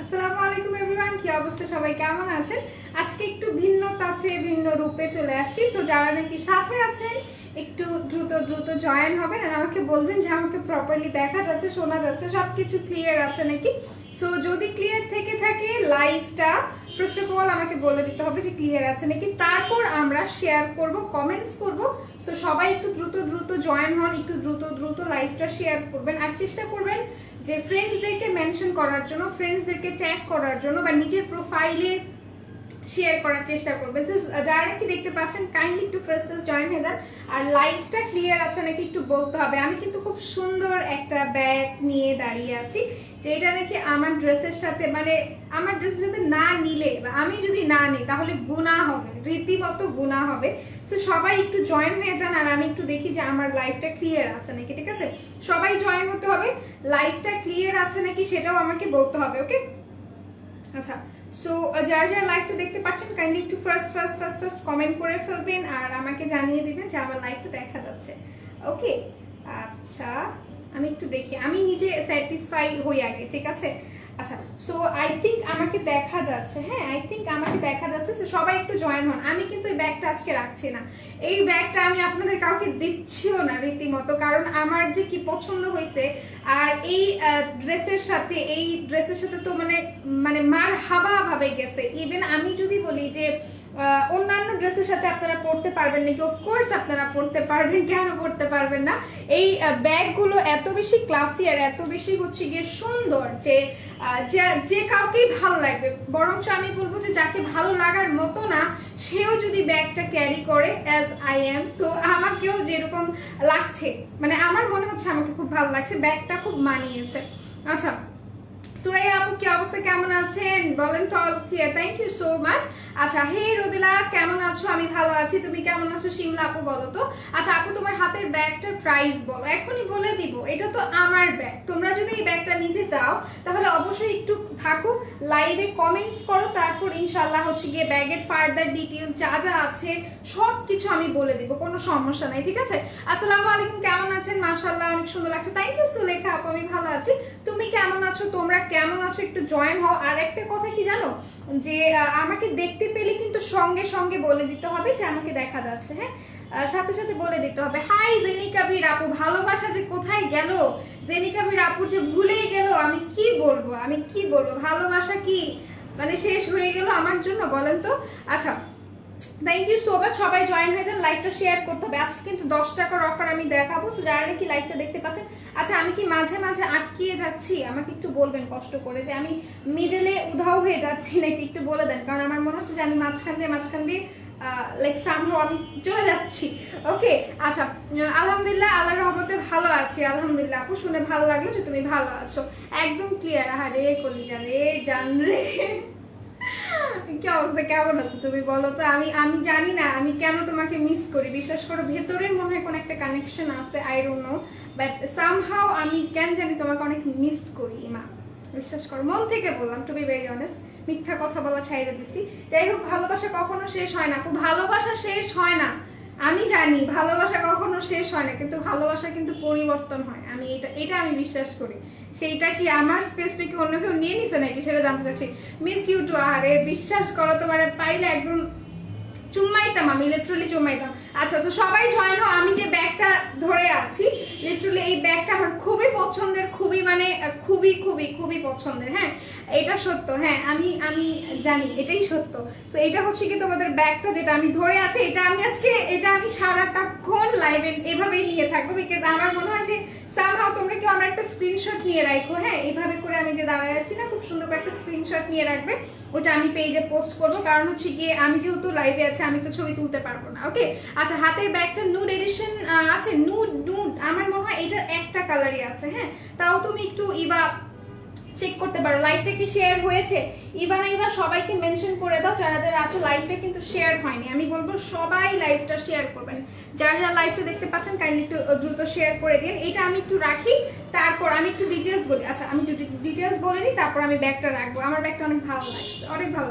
আসসালামু আলাইকুম এভরিওয়ান, কি অবস্থা, সবাই কেমন আছেন? আজকে একটু ভিন্নতা আছে, ভিন্ন রূপে চলে আসছি। সো যারা নাকি সাথে আছেন একটু দ্রুত দ্রুত জয়েন হবেন আর আমাকে বলবেন যে আমাকে প্রপারলি দেখা যাচ্ছে, শোনা যাচ্ছে, সবকিছু ক্লিয়ার আছে নাকি। সো যদি ক্লিয়ার থেকে থাকে লাইভটা ফার্স্ট অফ অল আমাকে বলে দিতে হবে যে ক্লিয়ার আছে নাকি, তারপর আমরা শেয়ার করব, কমেন্টস করব। সো সবাই একটু দ্রুত দ্রুত জয়েন হন, একটু দ্রুত দ্রুত লাইভটা শেয়ার করবেন আর চেষ্টা করবেন যে ফ্রেন্ডসদেরকে মেনশন করার জন্য, ফ্রেন্ডসদেরকে ট্যাগ করার জন্য বা নিজের প্রোফাইলে শেয়ার করার চেষ্টা করবে। যারা নাকি দেখতে পাচ্ছেন কাইন্ডলি একটু ফার্স্ট জয়েন হয়ে যান আর লাইভটা ক্লিয়ার আছে নাকি একটু বলতে হবে। আমি কিন্তু খুব সুন্দর একটা ব্যাগ নিয়ে দাঁড়িয়ে আছি, যেটা নাকি আমার ড্রেসের সাথে, মানে আমার ড্রেসের সাথে না নিলে বা আমি যদি না নিই তাহলে গুনাহ হবে, রীতিমতো গুনাহ হবে। সো সবাই একটু জয়েন হয়ে যান আর আমি একটু দেখি যে আমার লাইভটা ক্লিয়ার আছে নাকি। ঠিক আছে, সবাই জয়েন হতে হবে, লাইভটা ক্লিয়ার আছে নাকি সেটাও আমাকে বলতে হবে। ওকে, আচ্ছা। সো যারা যারা লাইভটা দেখতে পাচ্ছেন কাইন্ডলি একটু ফার্স্ট কমেন্ট করে ফেলবেন আর আমাকে জানিয়ে দিবেন যে আমার লাইভটা দেখা যাচ্ছে। ওকে, আচ্ছা আমি একটু দেখি, আমি নিজে স্যাটিসফাই হই আগে। ঠিক আছে, আচ্ছা। সো আই থিঙ্ক আমাকে দেখা যাচ্ছে, হ্যাঁ আই থিঙ্ক আমাকে দেখা যাচ্ছে। তো সবাই একটু জয়েন হন। আমি কিন্তু এই ব্যাগটা আজকে রাখছি না, এই ব্যাগটা আমি আপনাদের কাউকে দিচ্ছিও না রীতিমতো, কারণ আমার যে কি পছন্দ হয়েছে আর এই ড্রেসের সাথে তো মানে মানে মার হাবা ভাবে গেছে। ইভেন আমি যদি বলি যে অন্যান্য ড্রেসের সাথে আপনারা পড়তে পারবেন নাকি, অফকোর্স আপনারা পড়তে পারবেন, কেন পড়তে পারবেন না। এই ব্যাগগুলো এত বেশি ক্লাসি আর এত বেশি হচ্ছে গিয়ে সুন্দর যে যে কাউকেই ভালো লাগবে, বরঞ্চ আমি বলবো যে যাকে ভালো লাগার মতো না সেও যদি ব্যাগটা ক্যারি করে অ্যাজ আই এম, সো আমাকেও যেরকম লাগছে, মানে আমার মনে হচ্ছে আমাকে খুব ভালো লাগছে, ব্যাগটা খুব মানিয়েছে। আচ্ছা সুরাইয়া আপু, কি অবস্থা, কেমন আছেন বলেন তো? All clear, thank you so much. আচ্ছা হে রোদেলা, কেমন আছো? আমি ভালো আছি, তুমি কেমন আছো? শিমলা আপু বলো তো। আচ্ছা আপু, তোমার হাতের ব্যাগটার প্রাইস বলো, এখনই বলে দিব। এটা তো আমার ব্যাগ, তোমরা যদি এই ব্যাগটা নিতে চাও তাহলে অবশ্যই একটু থাকো, লাইভে কমেন্টস করো, তারপর ইনশাল্লাহ হচ্ছে গিয়ে ব্যাগের ফার্দার ডিটেলস যা যা আছে সব কিছু আমি বলে দিব, কোনো সমস্যা নাই। ঠিক আছে, আসসালামু আলাইকুম, কেমন আছেন? মাশাআল্লাহ অনেক সুন্দর লাগছে, থ্যাংক ইউ সুলেখা আপু, আমি ভালো আছি, তুমি কেমন আছো? তোমরা কেমন আছো? একটু জয়েন হও। আর একটা কথা কি জানো, যে আমাকে দেখতে পেলে কিন্তু সঙ্গে সঙ্গে বলে দিতে হবে যে আমাকে দেখা যাচ্ছে, হ্যাঁ সাথে সাথে বলে দিতে হবে। হাই জেনিকা বীর আপু, ভালোবাসা যে কোথায় গেল, জেনিকা বীর আপু যে ভুলেই গেল, আমি কি বলবো, ভালোবাসা কি মানে শেষ হয়ে গেল আমার জন্য, বলেন তো। আচ্ছা থ্যাংক ইউ সো মাচ, সবাই জয়েন হয়ে যান, লাইভটা শেয়ার করতে হবে। আজকে কিন্তু 10 টাকার অফার আমি দেখাবো, সো যারা নাকি লাইভটা দেখতে পাচ্ছেন। আচ্ছা আমি কি মাঝে মাঝে আটকিয়ে যাচ্ছি? আমাকে একটু বলবেন কষ্ট করে যে আমি মিডলে উধাও হয়ে যাচ্ছি নাকি, একটু বলে দেন, কারণ আমার মনে হচ্ছে যে আমি মাঝখান দিয়ে লাইক সামহাও আমি চলে যাচ্ছি। ওকে, আচ্ছা আলহামদুলিল্লাহ, আল্লাহর রহমতে ভালো আছি আলহামদুলিল্লাহ। আপু শুনে ভালো লাগলো যে তুমি ভালো আছো, একদম ক্লিয়ার। আহারে কলিজা রে, জান রে, কি অবস্থা, কেমন আছো তুমি বলো তো? আমি জানি না আমি কেন তোমাকে মিস করি, বিশ্বাস করো ভেতরের মনে হয় কোন একটা কানেকশন আছে, I don't no, but somehow আমি কেন জানি তোমাকে অনেক মিস করি মা, বিশ্বাস করো, মন থেকে বললাম, টু বি ভেরি অনেস্ট, মিথ্যা কথা বলা ছাইড়ে দিছি। যাই হোক, ভালোবাসা কখনো শেষ হয় না, ভালোবাসা শেষ হয় না, আমি জানি ভালোবাসা কখনো শেষ হয় না, কিন্তু ভালোবাসা কিন্তু পরিবর্তন হয়, আমি এটা আমি বিশ্বাস করি। সেইটা কি আমার স্পেসটা কি অন্য কেউ নিয়ে নিছে নাকি সেটা জানতে চাচ্ছি। মিস ইউ টু, আরে বিশ্বাস করো তোমার পাইলে একদম চুম্মাইতাম, আমি লিটারালি চুম্মাইতাম। আচ্ছা তো সবাই জয়েন হও। আমি যে ব্যাগটা ধরে আছি লিটারালি এই ব্যাগটা আমার খুবই পছন্দের, খুবই মানে খুবই খুবই খুবই পছন্দের, হ্যাঁ এটা সত্য, হ্যাঁ আমি জানি এটাই সত্য। সো এটা হচ্ছে কি তোমাদের ব্যাগটা যেটা আমি ধরে আছি, এটা আমি সারাটাক্ষণ লাইভে এভাবেই নিয়ে থাকবো, বিকজ আমার মনে হয় যে সামহাও তোমরা কেউ আমার একটা স্ক্রিনশট নিয়ে রাখো, হ্যাঁ এইভাবে করে আমি যে দাঁড়ায় আছি না, খুব সুন্দর করে একটা স্ক্রিনশট নিয়ে রাখবে, ওটা আমি পেজে পোস্ট করবো, কারণ হচ্ছে গিয়ে আমি যেহেতু লাইভে আছি আমি তো ছবি তুলতে পারবো না। ওকে, আচ্ছা হাতের ব্যাগটা নুড এডিশন আছে, নুড আমার মনে হয় এটার একটা কালারই আছে, হ্যাঁ তাও তুমি একটু চেক করতে পারো। লাইভটা কি শেয়ার হয়েছে? ইবা সবাইকে মেনশন করে দাও, যারা যারা আছো লাইভটা কিন্তু শেয়ার হয়নি, আমি বলবো সবাই লাইভটা শেয়ার করবেন, যারা যারা লাইভটা দেখতে পাচ্ছেন কাইন্ডলি একটু দ্রুত শেয়ার করে দিন। এটা আমি একটু রাখি, তারপর আমি একটু ডিটেলস বলি। আচ্ছা আমি একটু ডিটেলস বলে নিই, তারপর আমি ব্যাগটা রাখবো। আমার ব্যাগটা অনেক ভালো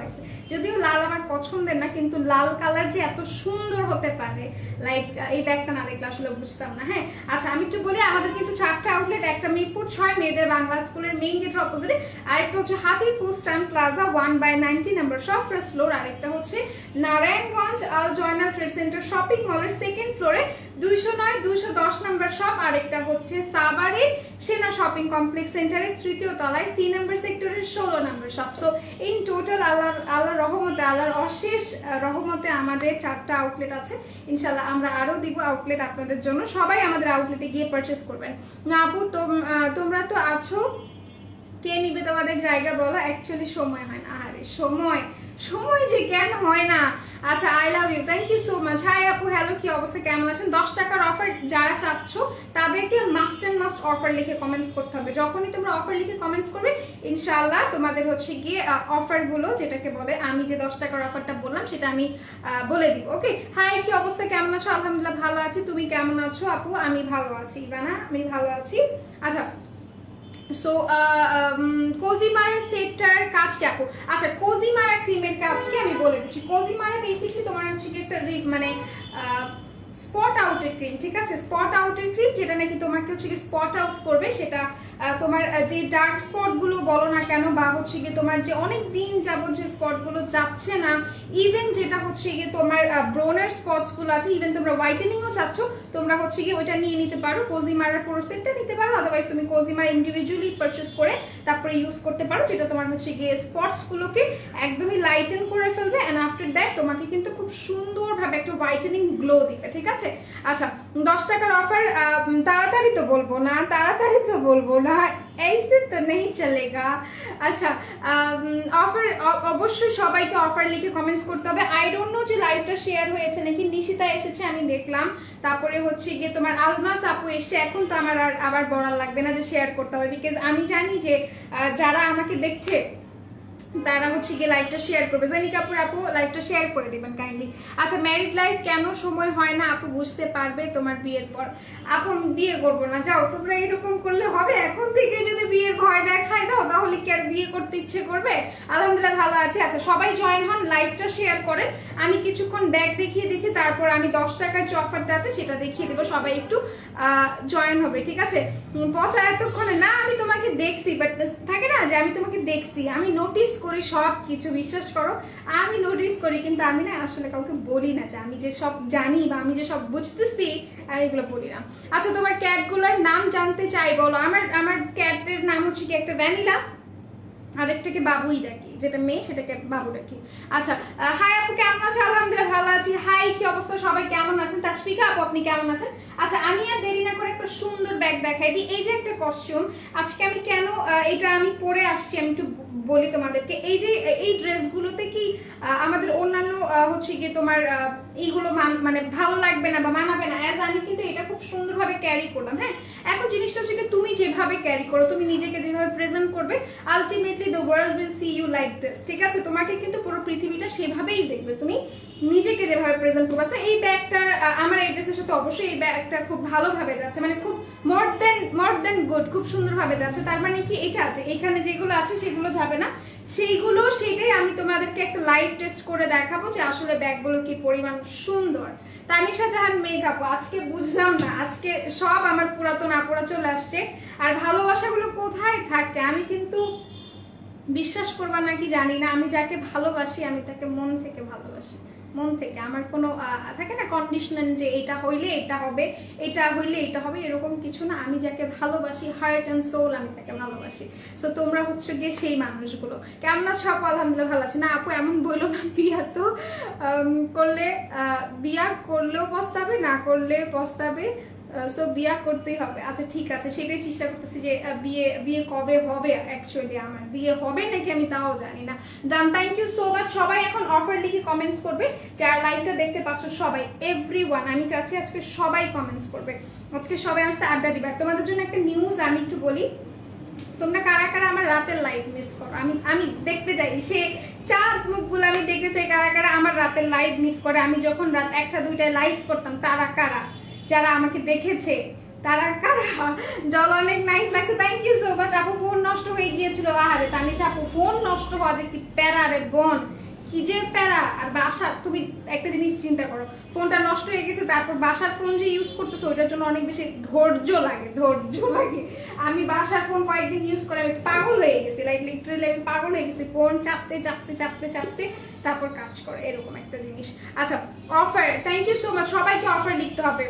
লাগছে, যদিও লাল আমার পছন্দের না, কিন্তু লাল কালার যে এত সুন্দর হতে পারে, লাইক এই ব্যাগটা না দেখলে আসলে বুঝতাম না। হ্যাঁ আচ্ছা আমি একটু বলি, আমাদের কিন্তু 4টা আউটলেট, একটা মিরপুর 6 মেয়েদের বাংলা স্কুলের মেইন গেটের অপোজিটে, আরেকটা হচ্ছে হাতিপুর স্টান plaza 1/90 number shop first floor, আরেকটা হচ্ছে Narayanganj Al Joynal trade centre shopping মলের সেকেন্ড ফ্লোরে 209 210 নাম্বার শপ, আরেকটা হচ্ছে সাভারের সেনা শপিং কমপ্লেক্স সেন্টারের তৃতীয় তলায় সি নাম্বার সেক্টরের 16 number shop. So in total আল্লাহর রহমতে, আল্লাহর অশেষ রহমতে আমাদের 4টা আউটলেট আছে। ইনশাআল্লাহ আমরা আরো দিব আউটলেট আপনাদের জন্য, সবাই আমাদের আউটলেটে গিয়ে পারচেস করবেন। না আপু তোমরা তো আছো, কে নিবে তোমাদের জায়গা বলো? অ্যাকচুয়ালি সময় হয় না। আরে সময় যে কেন হয় না। আচ্ছা, I love you, thank you so much. Hi আপু, হ্যালো, কি অবস্থা, কেমন আছেন? 10 টাকার অফার যারা চাচ্ছ তাদেরকে মাস্ট অ্যান্ড মাস্ট অফার লিখে কমেন্টস করতে হবে। যখনই তোমরা অফার লিখে কমেন্টস করবে ইনশাআল্লাহ তোমাদের হচ্ছে গিয়ে অফারগুলো, যেটাকে বলে আমি যে 10 টাকার অফারটা বললাম সেটা আমি বলে দিব। ওকে, হাই, কি অবস্থা, কেমন আছো? আলহামদুলিল্লাহ ভালো আছি, তুমি কেমন আছো আপু? আমি ভালো আছি ইভানা, আমি ভালো আছি। আচ্ছা, সো কোজিমারা সেটটার কাজ কি আপু? আচ্ছা, কোজিমারা ক্রিমের কাজ কি আমি বলে দিচ্ছি। কোজিমারা বেসিক্যালি তোমার হচ্ছে কি একটা মানে স্পট আউটের ক্রিম, ঠিক আছে? স্পট আউটের ক্রিম যেটা নাকি তোমাকে হচ্ছে কি স্পট আউট করবে, সেটা তোমার যে ডার্ক স্পট গুলো বলো না কেন, বা হচ্ছে গিয়ে তোমার যে অনেক দিন যাবত যে স্পট গুলো যাচ্ছে না, ইভেন যেটা হচ্ছে গিয়ে তোমার ব্রোনের স্পটস গুলো আছে, ইভেন তোমরা হোয়াইটেনিংও চাচ্ছ, তোমরা হচ্ছে গিয়ে ওইটা নিয়ে নিতে পারো, কোজিমারার পুরো সেটটা নিতে পারো। আদারওয়াইজ তুমি কোজিমারা ইন্ডিভিজুয়ালি পারচেস করে তারপরে ইউজ করতে পারো, যেটা তোমার হচ্ছে গিয়ে স্পটস গুলোকে একদমই লাইটেন করে ফেলবে, এন্ড আফটার দ্যাট তোমাকে কিন্তু খুব সুন্দরভাবে একটা হোয়াইটেনিং গ্লো দিবে, ঠিক আছে? আচ্ছা, 10 টাকার অফার তাড়াতাড়ি তো বলবো না, ऐसे तो नहीं चलेगा। আচ্ছা, অফার অবশ্যই সবাইকে অফার লিখে কমেন্টস করতে হবে। আই ডোন্ট নো যে লাইভটা শেয়ার হয়েছে নাকি, নিশিতা এসেছে আমি দেখলাম, তারপরে হচ্ছে গিয়ে তোমার আলমাস আপু এসছে। এখন তো আমার আর আবার বলার লাগবে না যে শেয়ার করতে হবে, বিকজ আমি জানি যে যারা আমাকে দেখছে তারা হচ্ছে গিয়ে লাইভটা শেয়ার করবে। জানিকা আপু লাইভটা শেয়ার করে দিবেন কাইন্ডলি। আচ্ছা, ম্যারিড লাইফ কেন সময় হয় না আপু? বুঝতে পারবে তোমার বিয়ের পর। আপু আমি বিয়ে করবো না, যাও, তোমরা এরকম করলে হবে? এখন থেকে যদি বিয়ের ভয় দেখায় দাও তাহলে কি আর বিয়ে করতে ইচ্ছে করবে? আলহামদুলিল্লাহ ভালো আছে। আচ্ছা, সবাই জয়েন হন, লাইভটা শেয়ার করেন। আমি কিছুক্ষণ ব্যাগ দেখিয়ে দিচ্ছি, তারপর আমি 10 টাকার যে অফারটা আছে সেটা দেখিয়ে দেবো, সবাই একটু জয়েন হবে, ঠিক আছে? পচা এতক্ষণে না, আমি তোমাকে দেখছি, বাট থাকে না যে আমি তোমাকে দেখছি, আমি নোটিস করি সব কিছু, বিশ্বাস করো আমি নোটিস করি, কিন্তু আমি না আসলে কাউকে বলি না যে আমি যে সব জানি বা আমি যে সব বুঝতেছি এগুলো বলি না। আচ্ছা, তোমার ক্যাটগুলোর নাম জানতে চাই বলো। আমার ক্যাটের নাম হচ্ছে কি একটা ভ্যানিলা, আরেকটাকে বাবুই ডাকি, যেটা মেয়ে সেটাকে বাবু ডাকি। আচ্ছা, হাই আপু কেমন আছো? আলহামদুলিল্লাহ ভালো আছি। হাই, কি অবস্থা, সবাই কেমন আছেন? তাসফিকা আপু আপনি কেমন আছেন? আচ্ছা, আমি আর দেরি না করে একটা সুন্দর ব্যাগ দেখাই দিই। এই যে একটা কস্টিউম, আজকে আমি কেন এটা আমি পরে আসছি আমি একটু বলি তোমাদেরকে। এই যে এই ড্রেসগুলোতে কি আমাদের অন্যান্য হচ্ছে গিয়ে তোমার এইগুলো মানে ভালো লাগবে না বা মানাবে না, অ্যাজ আমি কিন্তু এটা খুব সুন্দরভাবে ক্যারি করলাম। হ্যাঁ, এখন জিনিসটা হচ্ছে কি তুমি যেভাবে ক্যারি করো, তুমি নিজেকে যেভাবে প্রেজেন্ট করবে, ultimately the world will see you like this, ঠিক আছে? তোমাকে কিন্তু পুরো পৃথিবীটা সেভাবেই দেখবে, তুমি নিজেকে যেভাবে প্রেজেন্ট করবে। সো এই ব্যাগটার আমার এই ড্রেসের সাথে অবশ্যই এই ব্যাগটা খুব ভালোভাবে যাচ্ছে, মানে খুব মোর দেন গুড, খুব সুন্দরভাবে যাচ্ছে। তার মানে কি এটা আছে, এখানে যেগুলো আছে সেগুলো যাবে না, সেটাই আমি তোমাদেরকে একটা লাইভ টেস্ট করে দেখাবো যে আসলে ব্যাগগুলো কি পরিমাণ সুন্দর। তানিশা জাহান মেকআপ, আজকে বুঝলাম না, আজকে সব আমার পুরাতন আপুরা চলে আসছে। আর ভালোবাসাগুলো কোথায় থাকে? আমি কিন্তু বিশ্বাস করবা নাকি জানি না, আমি যাকে ভালোবাসি আমি তাকে মন থেকে ভালোবাসি, মন থেকে। আমার কোনো থাকে না কন্ডিশনাল যে এটা হইলে এটা হবে, এটা হইলে এটা হবে, এরকম কিছু না। আমি যাকে ভালোবাসি হার্ট অ্যান্ড সোল, আমি তাকে ভালোবাসি। সো তোমরা হচ্ছে গিয়ে সেই মানুষগুলো। কেমন আছো আপু? আলহামদুলিল্লাহ ভালো আছি। না আপু এমন বললো না, বিয়া তো করলে বিয়া করলেও পস্তাবে, না করলে পস্তাবে, সো বিয়া করতেই হবে। আচ্ছা ঠিক আছে, সেটাই চেষ্টা করতেছি যে বিয়ে কবে হবে। অ্যাকচুয়ালি আমার বিয়ে হবে নাকি আমি তাও জানি না। Thank you so much. সবাই এখন অফার লিখে কমেন্টস করবে, যারা লাইভটা দেখতে পাচ্ছ সবাই, এভরিওয়ান, আমি চাচ্ছি আজকে সবাই কমেন্টস করবে, আজকে সবাই আমার সাথে আড্ডা দিবে। তোমাদের জন্য একটা নিউজ আমি একটু বলি, তোমরা কারা কারা আমার রাতের লাইভ মিস করো? আমি দেখতে চাই, সে চাঁদ মুখগুলো আমি দেখতে চাই, কারা কারা আমার রাতের লাইভ মিস করে। আমি যখন রাত 1টা 2টায় লাইভ করতাম, তারা কারা যারা আমাকে দেখেছে, তারা কারা? জল অনেক নাইস লাগছে, থ্যাংক ইউ সো মাচ। আপু ফোন নষ্ট হয়ে গিয়েছিল, আরে তানিশা আপু ফোন নষ্ট হওয়া যে কি প্যারা রে বোন, কি যে প্যারা। আর বাসার তুমি একটা জিনিস চিন্তা করো, ফোনটা নষ্ট হয়ে গেছে, তারপর বাসার ফোন যে ইউজ করতেছো ওইটার জন্য অনেক বেশি ধৈর্য লাগে। আমি বাসার ফোন কয়েকদিন ইউজ করে আমি পাগল হয়ে গেছি, লাইক লিটারালি আমি পাগল হয়ে গেছি, ফোন চাপতে তারপর কাজ করে, এরকম একটা জিনিস। আচ্ছা, offer, thank you so much. সবাইকে অফার লিখতে হবে।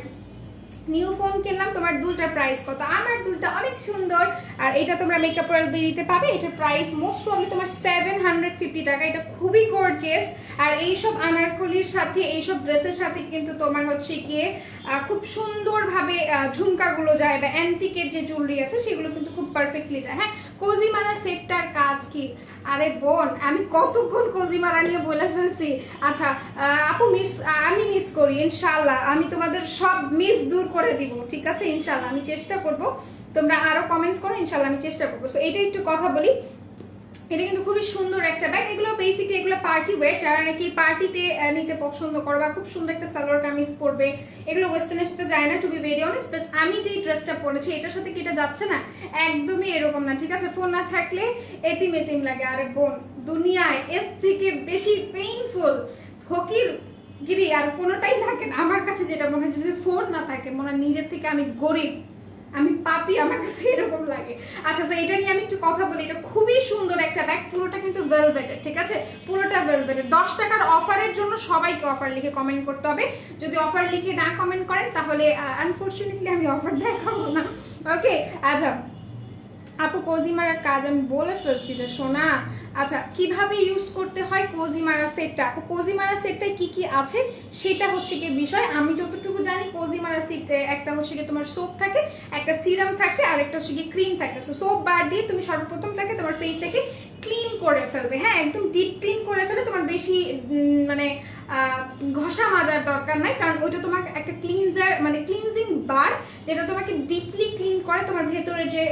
নিউ ফোন কিনলাম, তোমার দুলটার প্রাইস কত? আমার দুলটা অনেক সুন্দর, আর এটা তোমরা মেকআপ রয়্যাল বেরিতে পাবে। এটার প্রাইস মোস্ট প্রবলি তোমার 750 টাকা। এটা খুবই গর্জিয়াস, আর এইসব আনারকলির সাথে এইসব ড্রেসের সাথে কিন্তু তোমার হচ্ছে গিয়ে খুব সুন্দরভাবে ঝুমকাগুলো যায়, বা অ্যান্টিকের যে জুয়েলারি আছে সেগুলো কিন্তু খুব পারফেক্টলি যায়। হ্যাঁ, কোজিমারা সেটটার কাজ কি? আরে বোন, আমি কতক্ষণ কোজিমারা নিয়ে বলে ফেলছি। আচ্ছা আপু, আমি মিস করি, ইনশাল্লাহ আমি তোমাদের সব মিস দূর করে দিব, ঠিক আছে? ইনশাল্লাহ আমি চেষ্টা করব, তোমরা আরো কমেন্টস করো, ইনশাল্লাহ আমি চেষ্টা করবো। সো এটা একটু কথা বলি, এটা কিন্তু খুবই সুন্দর একটা ব্যাগ। এগুলো বেসিক্যালি এগুলো পার্টি ওয়্যার, যারা নাকি পার্টিতে নিতে পছন্দ করো, বা খুব সুন্দর একটা সালোয়ার কামিজ পরবে, এগুলো ওয়েস্টার্নের সাথে যায় না, to be very honest. But আমি যেই ড্রেসটা পরেছি এটার সাথে কি এটা যাচ্ছে না? একদমই এরকম না, ঠিক আছে? ফোন না থাকলে এতিম লাগে। আরে বোন, দুনিয়ায় এর থেকে বেশি পেইনফুল ফকির গিরি আর কোনোটাই থাকে না আমার কাছে। যেটা মনে হচ্ছে যে ফোন না থাকে মনে হয় নিজের থেকে আমি গরিব, আমি পাপি, আমার কাছে এরকম লাগে। আচ্ছা, এটা নিয়ে আমি একটু কথা বলি। এটা খুবই সুন্দর একটা ব্যাগ, পুরোটা কিন্তু ভেলভেটের, ঠিক আছে? পুরোটা ভেলভেটের। 10 টাকার অফারের জন্য সবাইকে অফার লিখে কমেন্ট করতে হবে। যদি অফার লিখে না কমেন্ট করেন তাহলে আনফরচুনেটলি আমি অফার দেখাবো না, ওকে? আচ্ছা আপু, কোজিমারার কাজ আমি বলে ফেলছি রে সোনা। আচ্ছা, কিভাবে ইউজ করতে হয় কোজিমারা সেটটা? আপু, কোজিমারা সেটটায় কি কি আছে সেটা হচ্ছে কি বিষয়। আমি যতটুকু জানি, কোজিমারা সেটে একটা হচ্ছে কি তোমার সোপ থাকে, একটা সিরাম থাকে, আর একটা হচ্ছে কি ক্রিম থাকে। সো সোপ বার দিয়ে তুমি সর্বপ্রথম থাকে তোমার ফেসটাকে ক্লিন করে ফেলবে। হ্যাঁ, একদম ডিপ ক্লিন করে ফেলে, তোমার বেশি মানে ঘষা মাজার দরকার নাই, কারণ ওইটা তোমার একটা ক্লিনজার মানে ক্লিনজিং বার, যেটা তোমাকে ডিপলি ক্লিন করে, তোমার ভেতরে যে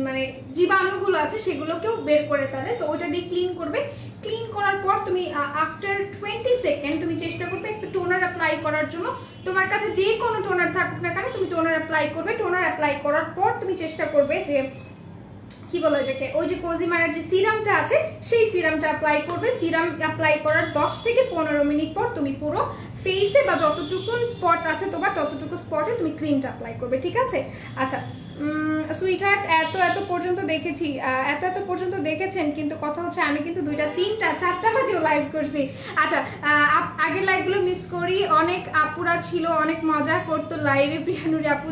মানে জীবাণুগুলো আছে সেগুলোকেও বের করে ফেলে। সো ওইটা দিয়ে ক্লিন করবে। ক্লিন করার পর তুমি আফটার 20 সেকেন্ড তুমি চেষ্টা করবে একটু টোনার অ্যাপ্লাই করার জন্য। তোমার কাছে যে কোনো টোনার থাকুক না কেন, তুমি টোনার অ্যাপ্লাই করবে। টোনার অ্যাপ্লাই করার পর তুমি চেষ্টা করবে যে কি বলো এটাকে, ওই যে কোজিমারার যে সিরামটা আছে সেই সিরামটা অ্যাপ্লাই করবে। সিরাম অ্যাপ্লাই করার 10 থেকে 15 মিনিট পর তুমি পুরো ফেসে বা যতটুকু স্পট আছে তোমার ততটুকু স্পটে তুমি ক্রিমটা অ্যাপ্লাই করবে, ঠিক আছে? আচ্ছা সুইটহার্ট, এত পর্যন্ত দেখেছি, এত পর্যন্ত দেখেছেন, কিন্তু কথা হচ্ছে আমি কিন্তু 2টা 3টা 4টা বাজেও লাইভ করছি। আচ্ছা, আগের লাইভগুলো মিস করি, অনেক আপুরা ছিল, অনেক মজা করতো লাইভে। প্রিয়ানুরি আপু,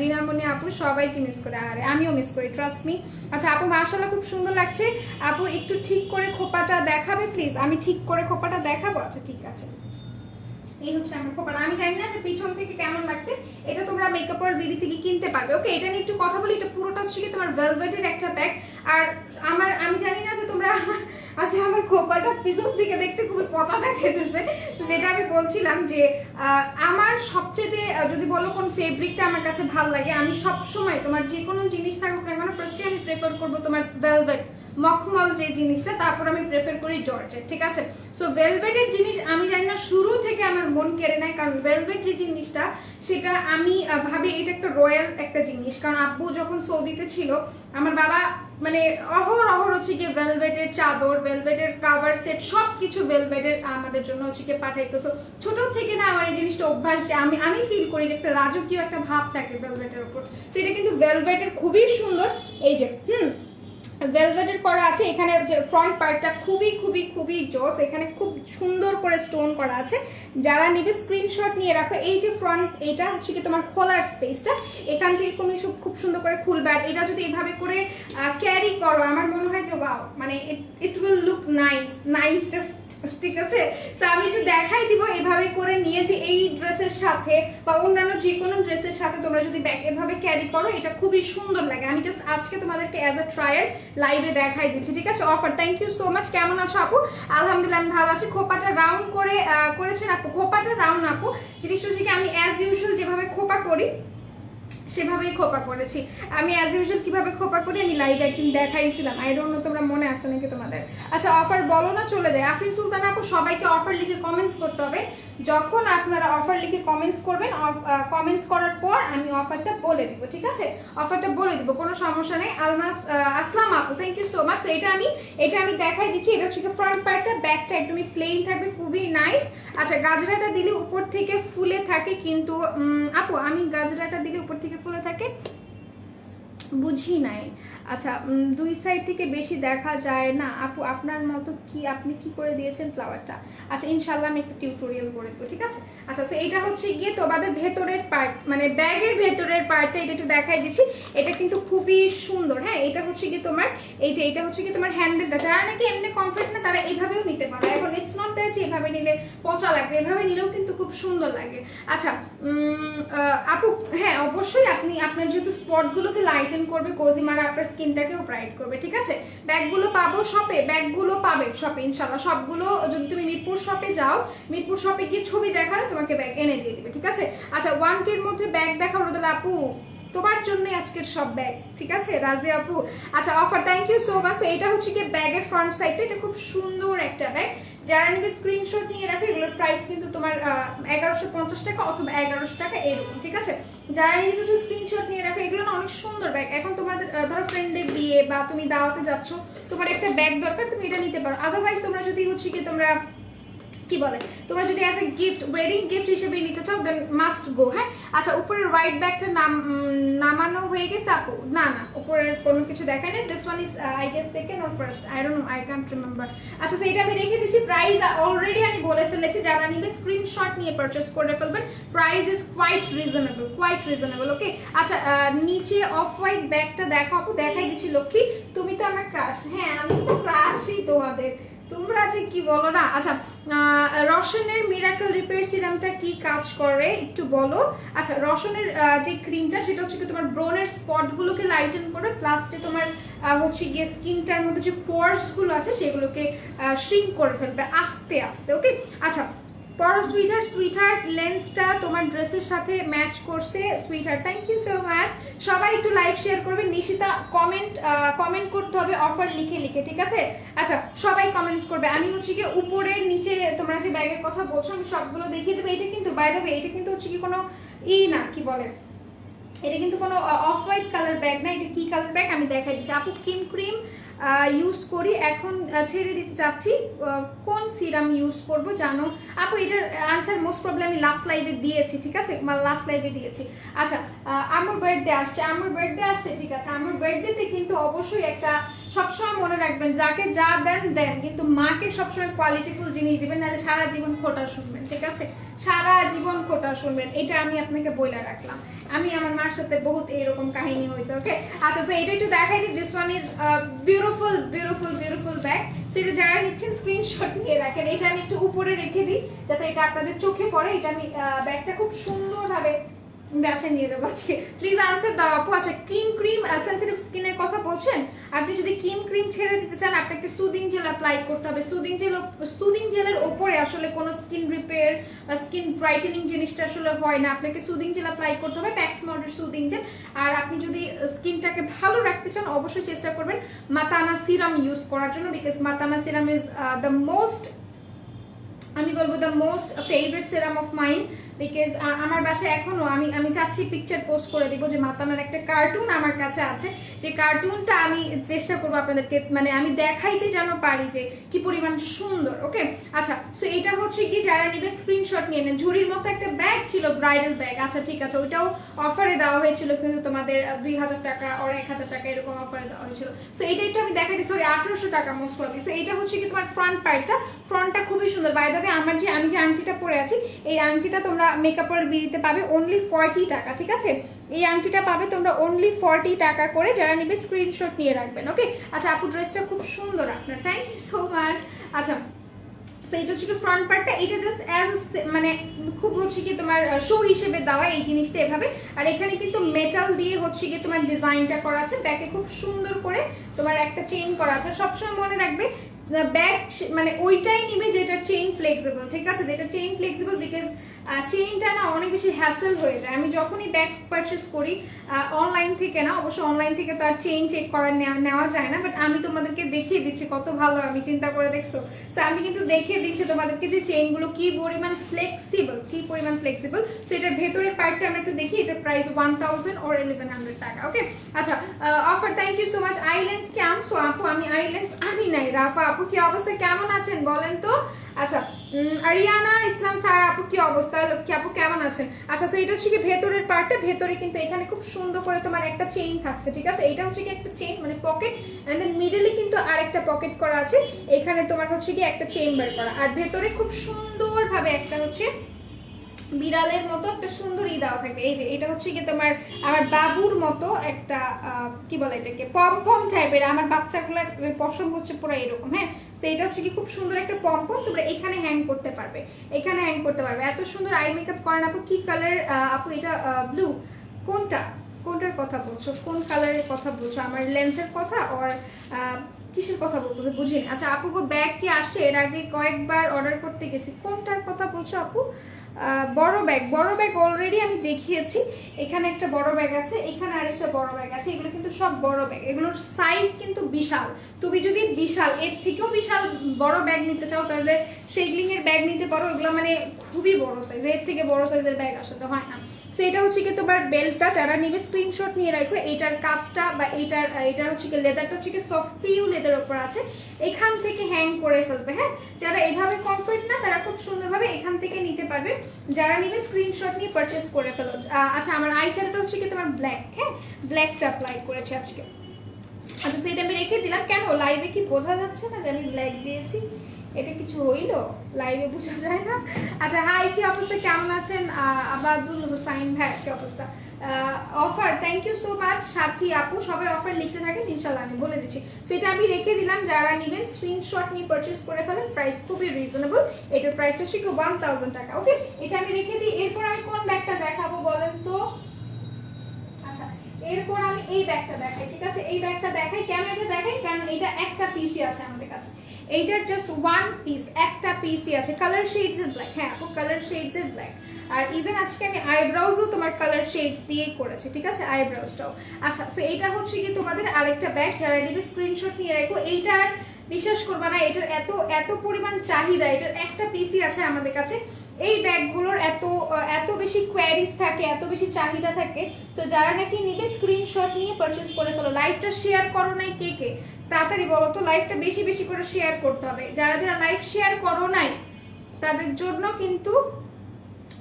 দিনামণি আপু, সবাইকে মিস করে। আরে আমিও মিস করি, ট্রাস্ট মি। আচ্ছা আপু, মাশাআল্লাহ খুব সুন্দর লাগছে। আপু একটু ঠিক করে খোপাটা দেখাবে প্লিজ? আমি ঠিক করে খোপাটা দেখাবো। আচ্ছা ঠিক আছে, এই হচ্ছে আমার খোপাটা। আমি জানি না যে পিছন থেকে কেমন লাগছে, এটা তোমরা মেকআপ আর বিডি থেকে কিনতে পারবে, ওকে? এটা নিয়ে একটু কথা বলি। এটা পুরোটা হচ্ছে কি তোমার ভেলভেটের একটা ব্যাগ। আর আমি জানি না যে তোমরা আচ্ছা আমার খোপাটা পিছন থেকে দেখতে খুব পচা দেখাইতেছে। যেটা আমি বলছিলাম যে আমার সবচেয়ে যদি বলো কোন ফেব্রিকটা আমার কাছে ভালো লাগে, আমি সব সময় তোমার যে কোনো জিনিস থাকুক না কেন ফার্স্টে আমি প্রেফার করবো তোমার ভেলভেট, মখমল যে জিনিসটা, তারপর আমি প্রেফার করি জর্জেট, ঠিক আছে? সো ভেলভেটের জিনিস আমি জানি না শুরু থেকে আমার মন কেড়ে নেয়, কারণ ভেলভেট যে জিনিসটা সেটা আমি ভাবি এটা একটা রয়্যাল একটা জিনিস। কারণ আব্বু যখন সৌদিতে ছিল, আমার বাবা মানে অহর হচ্ছে গিয়ে ভেলভেটের চাদর, ভেলভেটের কাভার সেট, সবকিছু ভেলভেটের আমাদের জন্য হচ্ছে গিয়ে পাঠাইতো। সো ছোট থেকে না আমার এই জিনিসটা অভ্যাস, যে আমি ফিল করি যে একটা রাজকীয় একটা ভাব থাকে ভেলভেটের উপর। সো এটা কিন্তু ভেলভেটের খুবই সুন্দর। এই যে ভেলভেটের করা আছে, এখানে যে ফ্রন্ট পার্টটা খুবই জোস, এখানে খুব সুন্দর করে স্টোন করা আছে। যারা নেবে স্ক্রিনশট নিয়ে রাখো। এই যে ফ্রন্ট, এটা হচ্ছে কি তোমার খোলার স্পেসটা, এখান থেকে তুমি সব খুব সুন্দর করে খুলবে। আর এটা যদি এভাবে করে ক্যারি করো, আমার মনে হয় যে ওয়াও, মানে ইট উইল লুক নাইসেস্ট, ঠিক আছে? সো আমি একটু দেখাই দিব এভাবে করে নিয়ে, যে এই ড্রেসের সাথে বা অন্যান্য যে কোনো ড্রেসের সাথে তোমরা যদি ব্যাগ এভাবে ক্যারি করো, এটা খুবই সুন্দর লাগে। আমি জাস্ট আজকে তোমাদেরকে অ্যাজ আ ট্রায়াল লাইভে দেখাই দিচ্ছি, ঠিক আছে? Offer. Thank you so much. কেমন আছো আপু? আলহামদুলিল্লাহ আমি ভালো আছি। খোপাটা রাউন্ড করেছেন আপু? খোপাটা রাউন্ড আপু, জিনিসটা হচ্ছে কি আমি অ্যাজ ইউজুয়াল যেভাবে খোপা করি সেভাবেই খোপা করেছি আমি অ্যাজ ইউজুয়াল। কিভাবে খোপা করি আমি লাইভে একদিন দেখাইছিলাম, আই ডোন্ট নো তোমরা মনে আছে নাকি তোমাদের। আচ্ছা অফার বলো না, চলে যায়। আফরিন সুলতানা আপু সবাইকে অফার লিখে কমেন্টস করতে হবে। যখন আপনারা অফার লিখে কমেন্টস করবেন, কমেন্টস করার পর আমি অফারটা বলে দিব, ঠিক আছে? অফারটা বলে দিব, কোনো সমস্যা নেই। আলমাস আসলাম আপু, থ্যাংক ইউ সো মাচ। এটা আমি দেখাই দিচ্ছি। এটা হচ্ছে ফ্রন্ট পার্টটা, ব্যাকটা একদমই প্লেন থাকবে, খুবই নাইস। আচ্ছা গাজরাটা দিলে উপর থেকে ফুলে থাকে, কিন্তু আপু আমি গাজরাটা দিলে উপর থেকে ফুলে থাকে বুঝি নাই। আচ্ছা দুই সাইড থেকে বেশি দেখা যায় না আপু, আপনার মতো কি আপনি কি করে দিয়েছেন ফ্লাওয়ারটা? আচ্ছা ইনশাল্লাহ আমি একটা টিউটোরিয়াল করে দেবো, ঠিক আছে? আচ্ছা সো এটা হচ্ছে গিয়ে তোমাদের ভেতরের পার্ট, মানে ব্যাগের ভেতরের পার্টটা, এটা একটু দেখাই দিচ্ছি। এটা কিন্তু খুবই সুন্দর। হ্যাঁ এটা হচ্ছে গিয়ে তোমার এই যে এটা হচ্ছে গিয়ে তোমার হ্যান্ডেলটা, যারা নাকি এমনি কমফর্ট না তারা এইভাবেও নিতে পারো। এখন ইটস নট দ্যাট যে এভাবে নিলে পচা লাগবে, এভাবে নিলেও কিন্তু খুব সুন্দর লাগে। আচ্ছা আপু হ্যাঁ অবশ্যই আপনি আপনার যেহেতু স্পটগুলোকে লাইটেন করবে, কোজি মারা আপনার স্কিনটাকেও ব্রাইট করবে, ঠিক আছে? ব্যাগগুলো পাবো শপে, ব্যাগগুলো পাবে শপে ইনশাআল্লাহ। সবগুলো যদি তুমি মিরপুর শপে যাও, মিরপুর শপে গিয়ে ছবি দেখালে তোমাকে ব্যাগ এনে দিয়ে দিবে, ঠিক আছে? আচ্ছা 1K এর মধ্যে ব্যাগ দেখাও রোদেলা আপু, তোমার জন্য আজকের সব ব্যাগ, ঠিক আছে রাজি আপু? আচ্ছা offer, thank you so much. এটা হচ্ছে কি ব্যাগের ফ্রন্ট সাইডটা, এটা খুব সুন্দর একটা ব্যাগ। যারা নিবে স্ক্রিনশট নিয়ে রাখো, এগুলোর প্রাইস কিন্তু তোমার 1150 টাকা অথবা 1100 টাকা এরকম, ঠিক আছে? যারা নিয়েছো স্ক্রিনশট নিয়ে রাখো, এগুলো না অনেক সুন্দর ব্যাগ। এখন তোমাদের ধরো ফ্রেন্ডদের বিয়ে বা তুমি দাওয়াতে যাচ্ছ, তোমার একটা ব্যাগ দরকার, তুমি এটা নিতে পারো। আদারওয়াইজ তোমরা যদি হচ্ছে কি তোমরা কি বলে তোমরা যদি as a gift, wedding gift হিসেবে নিতে চাও, দেন মাস্ট গো। হ্যাঁ আচ্ছা উপরের হোয়াইট ব্যাগটা নামানো হয়ে গেছে আপু? না না উপরের কোনো কিছু দেখায় না। This one is I guess second or first, I don't no, I can't remember. আচ্ছা সেইটা আমি রেখে দিচ্ছি। প্রাইস অলরেডি আমি বলে ফেলেছি, যারা নিবে স্ক্রিনশট নিয়ে পারচেজ করে ফেলবেন। প্রাইস ইজ কোয়াইট রিজনেবল, ওকে? আচ্ছা নিচে অফ হোয়াইট ব্যাগটা দেখো আপু, দেখাই দিচ্ছি লক্ষ্মী, তুমি তো আমার ক্রাশ। হ্যাঁ আমি তো ক্রাশই তোমাদের, তোমরা যে কি বলো না। আচ্ছা রসনের মিরাকল রিপেয়ার সিরামটা কি কাজ করে একটু বলো। আচ্ছা রসনের যে ক্রিমটা সেটা হচ্ছে কি তোমার ব্রনের স্পটগুলোকে লাইটেন করে, প্লাসে তোমার হচ্ছে গিয়ে স্কিনটার মধ্যে যে পোর্স গুলো আছে সেগুলোকে শ্রিঙ্ক করে ফেলবে আস্তে আস্তে, ওকে? আচ্ছা পরো সুইটহার্ট লেন্সটা তোমার ড্রেসের সাথে ম্যাচ করছে sweetheart, thank you so much. সবাই একটু লাইভ শেয়ার করবে। নিশিতা কমেন্ট করতে হবে অফার লিখে লিখে, ঠিক আছে? আচ্ছা সবাই কমেন্টস করবে। আমি হচ্ছে কি উপরের নিচে তোমরা যে ব্যাগের কথা বলছো আমি সবগুলো দেখিয়ে দেবো। এটা কিন্তু বাই দ্য ওয়ে এটা কিন্তু হচ্ছে কি কোনো না কি বলে, এটা কিন্তু কোনো অফ হোয়াইট কালার ব্যাগ না। এটা কি কালার ব্যাগ আমি দেখাই দিচ্ছি আপু। ক্রিম ইউজ করি, এখন ছেড়ে দিতে চাচ্ছি, কোন সিরাম ইউজ করব জানো আপু? এটার আনসার মোস্ট প্রবলেম আমি লাস্ট লাইভে দিয়েছি, ঠিক আছে? লাস্ট লাইভে দিয়েছি। আচ্ছা আমার বার্থডে আসছে, ঠিক আছে? আমার বার্থডেতে কিন্তু অবশ্যই একটা সবসময় মনে রাখবেন, যাকে যা দেন কিন্তু মাকে সবসময় কোয়ালিটিফুল জিনিস দিবেন, নাহলে সারা জীবন খোটা শুনবেন, ঠিক আছে? সারা জীবন খোটা শুনবেন, এটা আমি আপনাকে বইলা রাখলাম। আমি আমার মার সাথে বহুত এরকম কাহিনী হয়েছে, ওকে? আচ্ছা তো এটা একটু দেখাই দিই। This one is beautiful bag. So এটা যারা নিচ্ছেন স্ক্রিনশট নিয়ে রাখেন। এটা আমি একটু উপরে রেখে দিই যাতে এটা আপনাদের চোখে পড়ে। এটা আমি ব্যাগটা খুব সুন্দরভাবে বাসায় নিয়ে যাবো আজকে। প্লিজ আনসার দাও আপু। আচ্ছা ক্রিম সেন্সিটিভ স্কিনের কথা বলছেন, আপনি যদি ক্রিম ছেড়ে দিতে চান আপনাকে সুদিং জেল অ্যাপ্লাই করতে হবে। সুদিং জেলের ওপরে আসলে কোনো স্কিন রিপেয়ার বা স্কিন ব্রাইটেনিং জিনিসটা আসলে হয় না, আপনাকে সুদিং জেল অ্যাপ্লাই করতে হবে, প্যাক্সমার্টের সুদিং জেল। আর আপনি যদি স্কিনটাকে ভালো রাখতে চান অবশ্যই চেষ্টা করবেন মাতানা সিরাম ইউজ করার জন্য, বিকজ মাতানা সিরাম ইজ দ্য মোস্ট, আমি বলবো the most favourite serum of mine. Because আমার বাসায় এখনো আমি চাচ্ছি পিকচার পোস্ট করে দিব যে মাতানার একটা কার্টুন আমার কাছে আছে, যে কার্টুনটা আমি চেষ্টা করবো আপনাদেরকে মানে আমি দেখাইতে যেন পারি যে কি পরিমাণ সুন্দর, ওকে? আচ্ছা সো এটা হচ্ছে কি যারা নেবেন স্ক্রিনশট নিয়ে নেন। ঝুড়ির মতো একটা ব্যাগ ছিল, ব্রাইডাল ব্যাগ। আচ্ছা ঠিক আছে, ওইটাও অফারে দেওয়া হয়েছিল, কিন্তু তোমাদের 2000 টাকা আর 1000 টাকা এরকম অফারে দেওয়া হয়েছিল। সো এইটা একটু আমি দেখাই দিই, সরি 1800 টাকা মোস্ট প্রবলি। সো এইটা হচ্ছে কি তোমার ফ্রন্ট পার্টটা, ফ্রন্টটা খুবই সুন্দর। বাই দ্য ওয়ে আমি যে আংটিটা পরে আছি এই আংটিটা তোমরা মেকআপের বিড়িতে পাবে অনলি 40 টাকা, ঠিক আছে? এই আংটিটা পাবে তোমরা অনলি 40 টাকা করে, যারা নিবে স্ক্রিনশট নিয়ে রাখবেন, ওকে? আচ্ছা আপু ড্রেসটা খুব সুন্দর আপনার, থ্যাংক ইউ সো মাচ। আচ্ছা সো এটা হচ্ছে কি ফ্রন্ট পার্টটা, এটা জাস্ট অ্যাজ মানে খুব হচ্ছে কি তোমার শো হিসেবে দেওয়া এই জিনিসটা এভাবে। আর এখানে কিন্তু মেটাল দিয়ে হচ্ছে কি তোমার ডিজাইনটা করা আছে, ব্যাকে খুব সুন্দর করে তোমার একটা চেইন করা আছে। সবসময় মনে রাখবে ব্যাগ মানে ওইটাই নিবে যেটা চেইন ফ্লেক্সিবল, ঠিক আছে? যেটা চেইন ফ্লেক্সিবল, বিকজ চেইনটা না অনেক বেশি হ্যাসেল হয়ে যায়। আমি যখনই ব্যাগ পারচেস করি অনলাইন থেকে না, অবশ্য অনলাইন থেকে তো আর চেইন চেক করা নেওয়া যায় না, বাট আমি তোমাদেরকে দেখিয়ে দিচ্ছি কত ভালো, আমি চিন্তা করে দেখছো। সো আমি কিন্তু দেখিয়ে দিচ্ছি তোমাদেরকে যে চেইনগুলো কি পরিমাণ ফ্লেক্সিবল, সো এটার ভেতরের পার্টটা আমরা একটু দেখি। এটার প্রাইস 1000 or 1100 টাকা। ওকে, আচ্ছা offer, thank you so much. Islands কি আনছো আপু? আমি আইল্যান্ডস আনি নাই। রাফা আপু কি অবস্থা, কেমন আছেন বলেন তো? আচ্ছা আরিয়ানা ইসলাম সারা আপু কি অবস্থা, লক্ষ্মী আপু কেমন আছেন? আচ্ছা তো এটা হচ্ছে কি ভেতরের পার্টটা, ভেতরে কিন্তু এখানে খুব সুন্দর করে তোমার একটা চেইন থাকছে, ঠিক আছে? এটা হচ্ছে কি একটা চেইন মানে পকেট, এন্ড দেন মিডলে কিন্তু আরেকটা পকেট করা আছে, এখানে তোমার হচ্ছে কি একটা চেম্বার করা, আর ভেতরে খুব সুন্দরভাবে একটা হচ্ছে বিড়ালের মতো একটা সুন্দর দেওয়া থাকবে। এই যে এটা হচ্ছে কি তোমার আমার বাবুর মতো একটা কি বলে এটাকে, পম টাইপের, আমার বাচ্চাগুলোর পশম হচ্ছে পুরো এরকম। হ্যাঁ, তো এটা হচ্ছে কি খুব সুন্দর একটা পম তোমরা এখানে হ্যাং করতে পারবে, এত সুন্দর আই মেকআপ করেন আপু। কি কালার আপু এটা? ব্লু। কোনটার কথা বলছো, কোন কালারের কথা বলছো? আমার লেন্সের কথা আর কিসের কথা বলতেছে বুঝিনি। আচ্ছা আপু গো ব্যাগ কি আসে? এর আগে কয়েকবার অর্ডার করতে গেছি, কোনটার কথা বলছো আপু? বড় ব্যাগ অলরেডি আমি দেখিয়েছি। এখানে একটা বড় ব্যাগ আছে, এখানে আরেকটা বড় ব্যাগ আছে, এগুলো কিন্তু সব বড় ব্যাগ, এগুলোর সাইজ কিন্তু বিশাল। তুমি যদি বিশাল এর থেকেও বিশাল বড় ব্যাগ নিতে চাও তাহলে সেইগ্লিং এর ব্যাগ নিতে পারো, এগুলো মানে খুবই বড় সাইজ, এর থেকে বড় সাইজের ব্যাগ আসলে হয় না। সো এটা হচ্ছে কি তোমার বেল্টটা, যারা নিবে স্ক্রিনশট নিয়ে রাখো। এইটার কাজটা বা এইটার হচ্ছে কি লেদারটা হচ্ছে কি সফট পিউ লেদার উপর আছে, এখান থেকে হ্যাং করে ফেলবে। হ্যাঁ, যারা এইভাবে কমফোর্ট না তারা খুব সুন্দরভাবে এখান থেকে নিতে পারবে, যারা নিবে স্ক্রিনশট নিয়ে পারচেজ করে ফেলো। আচ্ছা আমার আই শ্যাডোটা হচ্ছে কি তোমার ব্ল্যাক, হ্যাঁ ব্ল্যাকটা অ্যাপ্লাই করেছি আজকে। আচ্ছা সেটা আমি রেখে দিলাম। কেন লাইভে কি বোঝা যাচ্ছে না যে আমি ব্ল্যাক দিয়েছি? এটা কিছু হইলো, লাইভে বোঝা যায় না। আচ্ছা হাই, কি অবস্থা, কেমন আছেন? আবাদুল হুসাইন ভাই কি অবস্থা? Offer, thank you so much. Sathi আপু সবাই অফার লিখতে থাকেন, ইনশাল্লাহ আমি বলে দিচ্ছি। সেটা আমি রেখে দিলাম, যারা নেবেন স্ক্রিনশট নিয়ে পারচেজ করে ফেলেন, প্রাইস খুবই রিজনেবল। এটার প্রাইসটা হচ্ছে 1000 টাকা। ওকে, এটা আমি রেখে দিই। এরপর আমি কোন ব্যাগটা দেখাবো বলেন তো? আচ্ছা এরপর আমি এই ব্যাগটা দেখাই, ঠিক আছে? এই ব্যাগটা দেখাই, কেন এটা দেখাই, কারণ এটা একটা পিসই আছে আমাদের কাছে, এইটার জাস্ট ওয়ান পিস, একটা পিসই আছে। কালার শেডস এর ব্ল্যাক, হ্যাঁ আপু কালার শেডস এর ব্ল্যাক। আর ইভেন আজকে আমি আইব্রাউজও তোমার কালার শেডস দিয়েই করেছি, ঠিক আছে? আইব্রাউজটাও। আচ্ছা তো এইটা হচ্ছে কি তোমাদের আরেকটা ব্যাগ, যারা নেবে স্ক্রিনশট নিয়ে রাখো। এইটার বিশ্বাস করবা না, এটার এত পরিমাণ চাহিদা, এটার একটা পিসই আছে আমাদের কাছে। এই ব্যাগগুলোর এত বেশি কোয়ারিজ থাকে, এত বেশি চাহিদা থাকে। তো যারা নাকি নিবে স্ক্রিনশট নিয়ে পারচেজ করে ফেলো। লাইভটা শেয়ার করো নাই কে তাড়াতাড়ি বলো তো, লাইভটা বেশি বেশি করে শেয়ার করতে হবে। যারা লাইভ শেয়ার করো নাই তাদের জন্য কিন্তু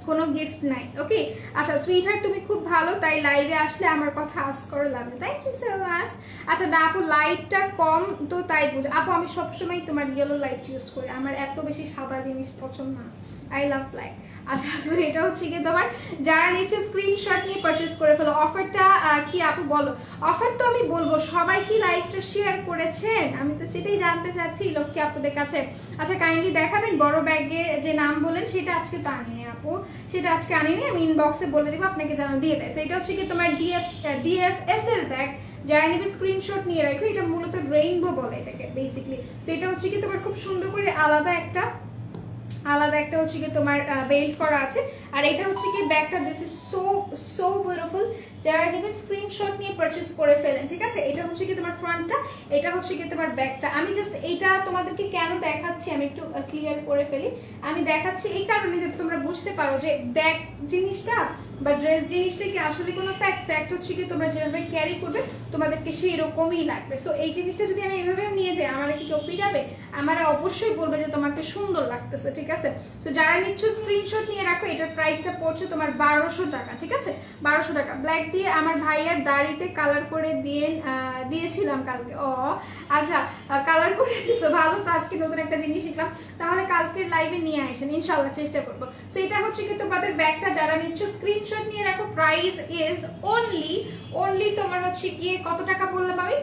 কোনো গিফট নাই। ওকে, আচ্ছা সুইটহার্ট তুমি খুব ভালো, তাই লাইভে আসলে আমার কথা আজ করে লাগবে, থ্যাংক ইউ সো মাচ। আচ্ছা না আপু লাইটটা কম তো তাই বুঝো। আপু আমি সবসময় তোমার ইয়েলো লাইট ইউজ করি, আমার এত বেশি সাদা জিনিস পছন্দ না, আই লাভ ব্ল্যাক। আচ্ছা আসলে এটা হচ্ছে কি তোমার যারা নিচে স্ক্রিনশট নিয়ে পারচেজ করে ফেলো। অফারটা কি আপু বলো? অফার তো আমি বলবো, সবাই কি লাইভটা শেয়ার করেছেন? আমি তো সেটাই জানতে চাচ্ছি লক্ষ্মী আপুদের কাছে। আচ্ছা কাইন্ডলি দেখাবেন বড় ব্যাগের যে নাম বলেন, সেটা আজকে তো আনিনি আপু, সেটা আজকে আনিনি, আমি ইনবক্সে বলে দিব, আপনাকে যেন দিয়ে দেয়। এটা হচ্ছে কি তোমার ডিএফএস এর ব্যাগ, যারা নিবে স্ক্রিনশট নিয়ে রাখো। এটা মূলত রেইনবো বলে এটাকে বেসিক্যালি। এটা হচ্ছে কি তোমার খুব সুন্দর করে আলাদা একটা হচ্ছে কি তোমার বেল্ট করা আছে। আর এটা হচ্ছে কি ব্যাগটা, দিস ইজ সো বিউটিফুল, যারা নেবেন স্ক্রিনশট নিয়ে পারচেজ করে ফেলেন, ঠিক আছে? এটা হচ্ছে কি তোমার ফ্রন্টটা, এটা হচ্ছে কি তোমার ব্যাকটা। আমি জাস্ট এটা তোমাদেরকে কেন দেখাচ্ছি আমি একটু ক্লিয়ার করে ফেলি। আমি দেখাচ্ছি এই কারণে যাতে তোমরা বুঝতে পারো যে ব্যাগ জিনিসটা বা ড্রেস জিনিসটা কি আসলে কোনো ফ্যাক্ট হচ্ছে কি তোমরা যেভাবে ক্যারি করবে তোমাদেরকে সেই রকমই লাগবে। সো এই জিনিসটা যদি আমি এইভাবে নিয়ে যাই, আমার কি কেউ পিটাবে? আমরা অবশ্যই বলবে যে তোমাকে সুন্দর লাগতেছে, ঠিক আছে? সো যারা নিচ্ছ স্ক্রিনশট নিয়ে রাখো। এটার প্রাইসটা পড়ছে তোমার 1200 টাকা, ঠিক আছে? 1200 টাকা। ব্ল্যাক দিয়ে আমার ভাইয়ার দাড়িতে কালার করে দিয়েছিলাম কালকে। ও আচ্ছা, কালার করে দিছো, ভালো তো, আজকে নতুন একটা জিনিস শিখলাম। তাহলে কালকের লাইভে নিয়ে আসেন, ইনশাল্লাহ চেষ্টা করবো। সেটা হচ্ছে কি তোমাদের ব্যাগটা যারা নিচ্ছ স্ক্রিনশট নিয়ে রাখো। প্রাইস ইজ অনলি তোমার হচ্ছে গিয়ে কত টাকা বললাম আমি?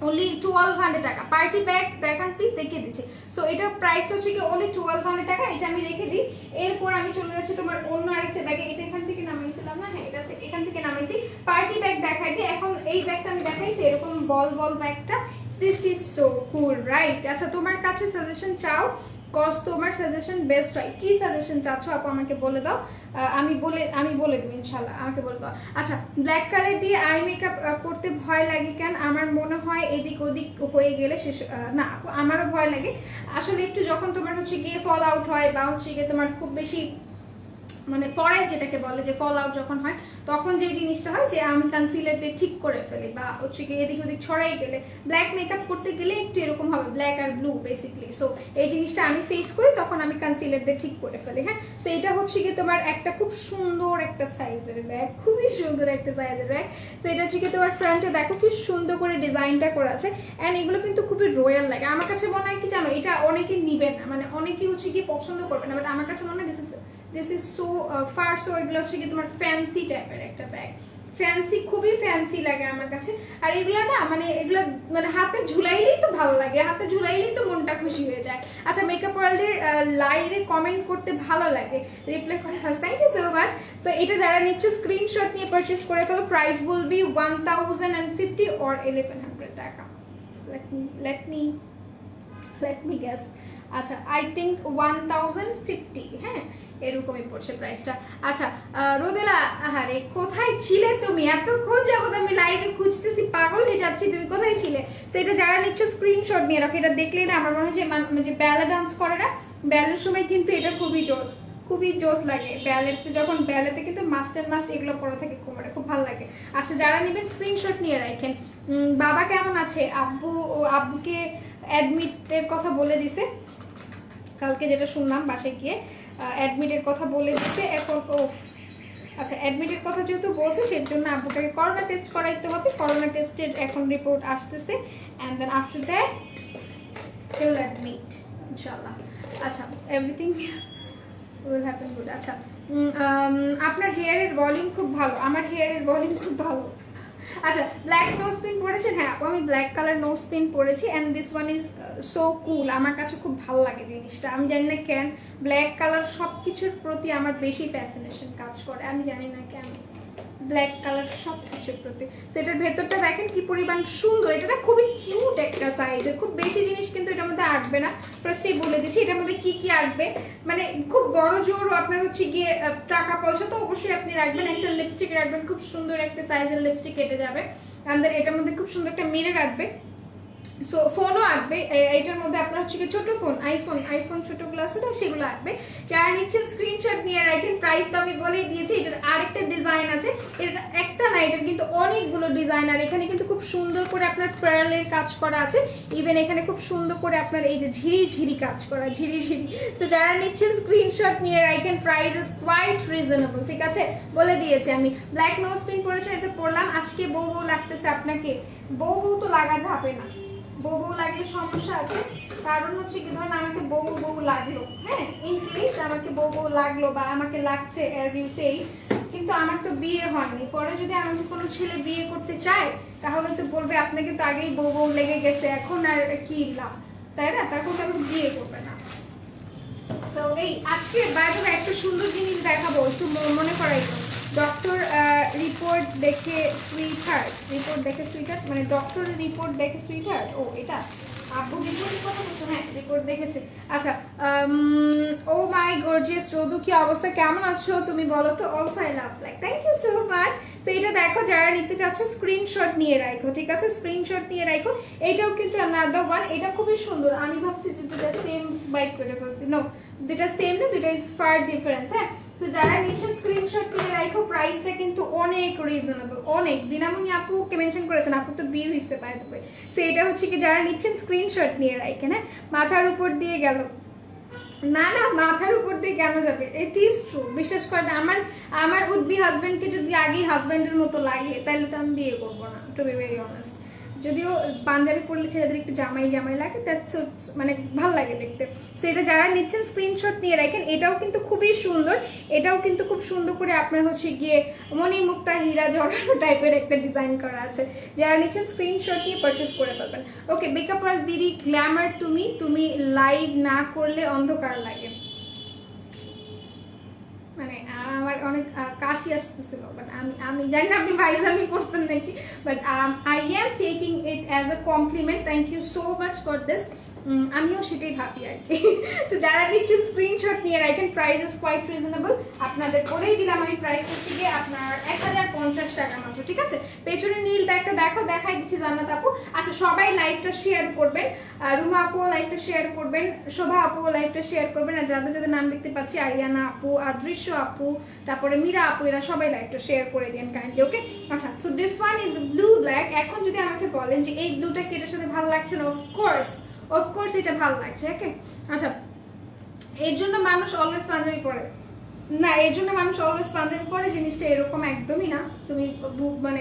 only 1200 টাকা। পার্টি ব্যাগ দেখান প্লিজ, দেখিয়ে দিচ্ছি। সো এটা প্রাইসটা হচ্ছে কি only 1200 টাকা। এটা আমি রেখে দিই। এরপর আমি চলে যাচ্ছি তোমার অন্য আরেকটা ব্যাগে। এটা এখান থেকে নামাইছিলাম না, হ্যাঁ এটা এখান থেকে নামাইছি। পার্টি ব্যাগ দেখাই দিই। এখন এই ব্যাগটা আমি দেখাইছি, এরকম বল ব্যাগটা। This is so cool right? আচ্ছা তোমার কাছে সাজেশন চাও কজ তোমার সাজেশন বেস্ট হয়। কি সাজেশন চাচ্ছ আপু আমাকে বলে দাও, আমি বলে দেবো ইনশাল্লাহ, আমাকে বলে দাও। আচ্ছা, ব্ল্যাক কালার দিয়ে আই মেকআপ করতে ভয় লাগে কেন? আমার মনে হয় এদিক ওদিক হয়ে গেলে শেষ, না আমারও ভয় লাগে আসলে একটু, যখন তোমার হচ্ছে গিয়ে ফল আউট হয় বা হচ্ছে গিয়ে তোমার খুব বেশি মানে পরে যেটাকে বলে যে ফল আউট যখন হয়, তখন যে জিনিসটা হয় যে আমি কনসিলার দিয়ে ঠিক করে ফেলি বা হচ্ছে কি এদিক ওদিক ছড়াই গেলে, ব্ল্যাক মেকআপ করতে গেলে একটু এরকম হবে, ব্ল্যাক আর ব্লু বেসিকলি। সো এই জিনিসটা আমি ফেস করি, তখন আমি কনসিলার দিয়ে ঠিক করে ফেলি। হ্যাঁ, সো এটা হচ্ছে কি তোমার একটা খুব সুন্দর একটা সাইজের ব্যাগ, খুবই সুন্দর একটা সাইজের ব্যাগ। তো এটা হচ্ছে কি তোমার ফ্রন্টে দেখো কি সুন্দর করে ডিজাইনটা করা আছে, অ্যান্ড এগুলো কিন্তু খুবই রয়্যাল লাগে। আমার কাছে মনে হয় কি জানো, এটা অনেকে নিবে না, মানে অনেকেই হচ্ছে কি পছন্দ করবে না, বাট আমার কাছে মনে হয় this is so far. So এগুলো হচ্ছে কি তোমার ফ্যান্সি টাইপের একটা ব্যাগ, ফ্যান্সি, খুবই ফ্যান্সি লাগে আমার কাছে। আর এগুলা না মানে এগুলো মানে হাতে ঝুলাইলেই তো ভালো লাগে, হাতে ঝুলাইলেই তো মনটা খুশি হয়ে যায়। আচ্ছা, মেকআপ ওয়ার্ল্ডের লাইভে কমেন্ট করতে ভালো লাগে, রিপ্লাই করে first, thank you so much. So এটা যারা নিচ্ছ স্ক্রিনশট নিয়ে পারচেস করে ফেলো, প্রাইস উইল বি 1050 or 1100 টাকা। let me guess, আচ্ছা আই থিঙ্ক 1050, হ্যাঁ এরকমই পড়ছে প্রাইসটা। আচ্ছা রোদেলা, আরে কোথায় ছিলে তুমি? এতক্ষণ যাবত আমি লাইভে খুঁজতেছি, পাগল হয়ে যাচ্ছি, তুমি কোথায় ছিলে? সো এটা যারা নিচ্ছ স্ক্রিনশট নিয়ে রাখো, এটা দেখলেই না আমার মনে হয় যে ব্যালে ডান্স করে না, ব্যালের সময় কিন্তু এটা খুবই জোস লাগে। ব্যালেতে যখন ব্যালেতে কিন্তু মাস্ট এগুলো পরে থাকে কোমরে, খুব ভালো লাগে। আচ্ছা, যারা নেবেন স্ক্রিনশট নিয়ে রাখেন। বাবা কেমন আছে? আব্বুকে অ্যাডমিটের কথা বলে দিছে কালকে, যেটা শুনলাম বাসায় গিয়ে অ্যাডমিটের কথা বলে দিচ্ছে এখন। আচ্ছা, অ্যাডমিটের কথা যেহেতু বলছে সেই জন্য আব্বুকে করোনা টেস্ট করাইতে হবে, করোনা টেস্টের এখন রিপোর্ট আসতেছে, and then after that he will admit ইনশাআল্লাহ। আচ্ছা, এভরিথিং উইল হ্যাপেন গুড। আচ্ছা, আপনার হেয়ারের ভলিউম খুব ভালো, আমার হেয়ারের ভলিউম খুব ভালো। আচ্ছা, ব্ল্যাক নোজ পিন পরেছেন? হ্যাঁ আপু, আমি ব্ল্যাক কালার নোজ পিন পরেছি, and this one is so কুল। আমার কাছে খুব ভালো লাগে জিনিসটা, আমি জানি না কেন, ব্ল্যাক কালার সব কিছুর প্রতি আমার বেশি ফ্যাসিনেশন কাজ করে, আমি জানি না কেন, ব্ল্যাক কালার সব কিছুর প্রতি। সেটার ভেতরটা দেখেন কি পরিমাণ সুন্দর, এটা খুবই কিউট একটা সাইজের, খুব বেশি জিনিস কিন্তু এটার মধ্যে আঁকবে না, ফার্স্টেই বলে দিচ্ছি এটার মধ্যে কি আঁকবে। মানে খুব বড় জোর আপনার হচ্ছে গিয়ে টাকা পয়সা তো অবশ্যই আপনি রাখবেন, একটা লিপস্টিক রাখবেন, খুব সুন্দর একটা সাইজের লিপস্টিক কেটে যাবে, অ্যান্ড এটার মধ্যে খুব সুন্দর একটা মিরর রাখবে, সো ফোনও আসবে। এটার মধ্যে আপনার হচ্ছে ছোট ফোন, আইফোন ছোটগুলো আছে না, সেগুলো আসবে। যারা নিচ্ছেন স্ক্রিনশট নিয়ে রাখেন, প্রাইস তো আমি বলেই দিয়েছি। এটার আরেকটা ডিজাইন আছে, এটা একটা না, এটার কিন্তু অনেকগুলো ডিজাইন, আর এখানে কিন্তু খুব সুন্দর করে আপনার পার্লের কাজ করা আছে, ইভেন এখানে খুব সুন্দর করে আপনার এই যে ঝিরি কাজ করা, ঝিরি। তো যারা নিচ্ছেন স্ক্রিনশট নিয়ে রাখেন, প্রাইস ইজ কোয়াইট রিজনেবল, ঠিক আছে, বলে দিয়েছি আমি। ব্ল্যাক নোজ পিন পরেছেন, এটা পরলাম। আজকে বউ লাগতেছে আপনাকে? বউ তো লাগা যাবে না, বউ লাগলে সমস্যা আছে, কারণ হচ্ছে কি ধরেন আমাকে বউ লাগলো, হ্যাঁ ইন কেস আমাকে বউ লাগলো বা আমাকে লাগছে অ্যাজ ইউ সেই, কিন্তু আমার তো বিয়ে হয়নি, পরে যদি আমাকে কোনো ছেলে বিয়ে করতে চায় তাহলে তো বলবে আপনাকে তো আগেই বউ লেগে গেছে, এখন আর কি লাভ, তাই না? তখন তো আমাকে বিয়ে করবে না। সো এই আজকে বাইরে একটা সুন্দর জিনিস দেখাবো, একটু মনে করাই। ডক্টর রিপোর্ট দেখে সুইটহার্ট, মানে ডক্টর রিপোর্ট দেখে সুইটহার্ট, ও এটা আব্বু রিপোর্টের কথা বলছো? হ্যাঁ রিপোর্ট দেখেছে। আচ্ছা, ও মাই গর্জিয়াস রোদু, কি অবস্থা, কেমন আছো তুমি বলো তো? Also I love like, thank you so much. তো এটা দেখো, যারা নিতে চাচ্ছ স্ক্রিনশট নিয়ে রাখো, ঠিক আছে, স্ক্রিনশট নিয়ে রাখো। এটাও কিন্তু আনাদার ওয়ান, এটা খুবই সুন্দর। আমি ভাবছি যে দুটা সেম বাইক করে ফেলছি, নো দুটা সেম না, দুটা ইজ ফার ডিফারেন্স। হ্যাঁ, তো যারা নিচে স্ক্রিনশট নিয়ে রাখো, প্রাইসটা কিন্তু অনেক রিজনেবল, অনেক। দিনামণি আপুকে মেনশন করেছেন, আপু তো বিয়ে হইতে পারে দেবে। সো এটা হচ্ছে কি যারা নিচ্ছেন স্ক্রিনশট নিয়ে রাখেন। হ্যাঁ, মাথার উপর দিয়ে গেল না, মাথার উপর দিয়ে কেন যাবে? ইট ইজ ট্রু, বিশ্বাস করেন। আমার উড বি হাজবেন্ডকে যদি আগেই হাজবেন্ডের মতো লাগে তাহলে তো আমি বিয়ে করবো না, টু বি ভেরি অনেস্ট। যদিও পাঞ্জাবি পরলে ছেলেদের একটু জামাই লাগে, দ্যাটস মানে ভালো লাগে দেখতে। সো এটা যারা নিচ্ছেন স্ক্রিনশট নিয়ে রাখেন। এটাও কিন্তু খুবই সুন্দর, এটাও কিন্তু খুব সুন্দর করে আপনার হচ্ছে গিয়ে মণি মুক্তা হীরা জড়ানো টাইপের একটা ডিজাইন করা আছে। যারা নিচ্ছেন স্ক্রিনশট নিয়ে পারচেস করে ফেলবেন। ওকে, মেকআপ ওয়ার্ল্ড বিডি গ্ল্যামার, তুমি লাইভ না করলে অন্ধকার লাগে। মানে আমার অনেক কাশি আসতেছিল, বাট আমি জানি না আপনি ভাইলামি করছেন নাকি, but I am taking it as a compliment. Thank you so much for this. আমিও সেটাই ভাবি আর কি। সো যারা নিচ্ছেন স্ক্রিনশট নিয়ে রাখেন, প্রাইস ইজ কোয়াইট রিজনেবল। আপনাদের বলেই দিলাম আমি, প্রাইস হচ্ছে গিয়ে আপনার 1050 টাকা মাত্র, ঠিক আছে। পেছনে নীল ব্যাগটা দেখো, দেখাই দিচ্ছি জান্নাত আপু। আচ্ছা সবাই লাইভটা শেয়ার করবেন, রুমা আপু লাইভটা শেয়ার করবেন, শোভা আপু লাইভটা শেয়ার করবেন, আর যাদের যাদের নাম দেখতে পাচ্ছি, আরিয়ানা আপু, আদৃশ্য আপু, তারপরে মীরা আপু, এরা সবাই লাইভটা শেয়ার করে দেন কাইন্ডলি, ওকে। আচ্ছা so this one is blue black. এখন যদি আমাকে বলেন যে এই ব্লুটা কি এটার সাথে ভালো লাগছে না, অফকোর্স এটা ভালো লাগছে, ওকে। আচ্ছা এর জন্য মানুষ অলওয়েজ পাঞ্জাবি পরে না, এর জন্য মানুষ অলওয়েজ পাঞ্জাবি পরে জিনিসটা এরকম একদমই না। তুমি মানে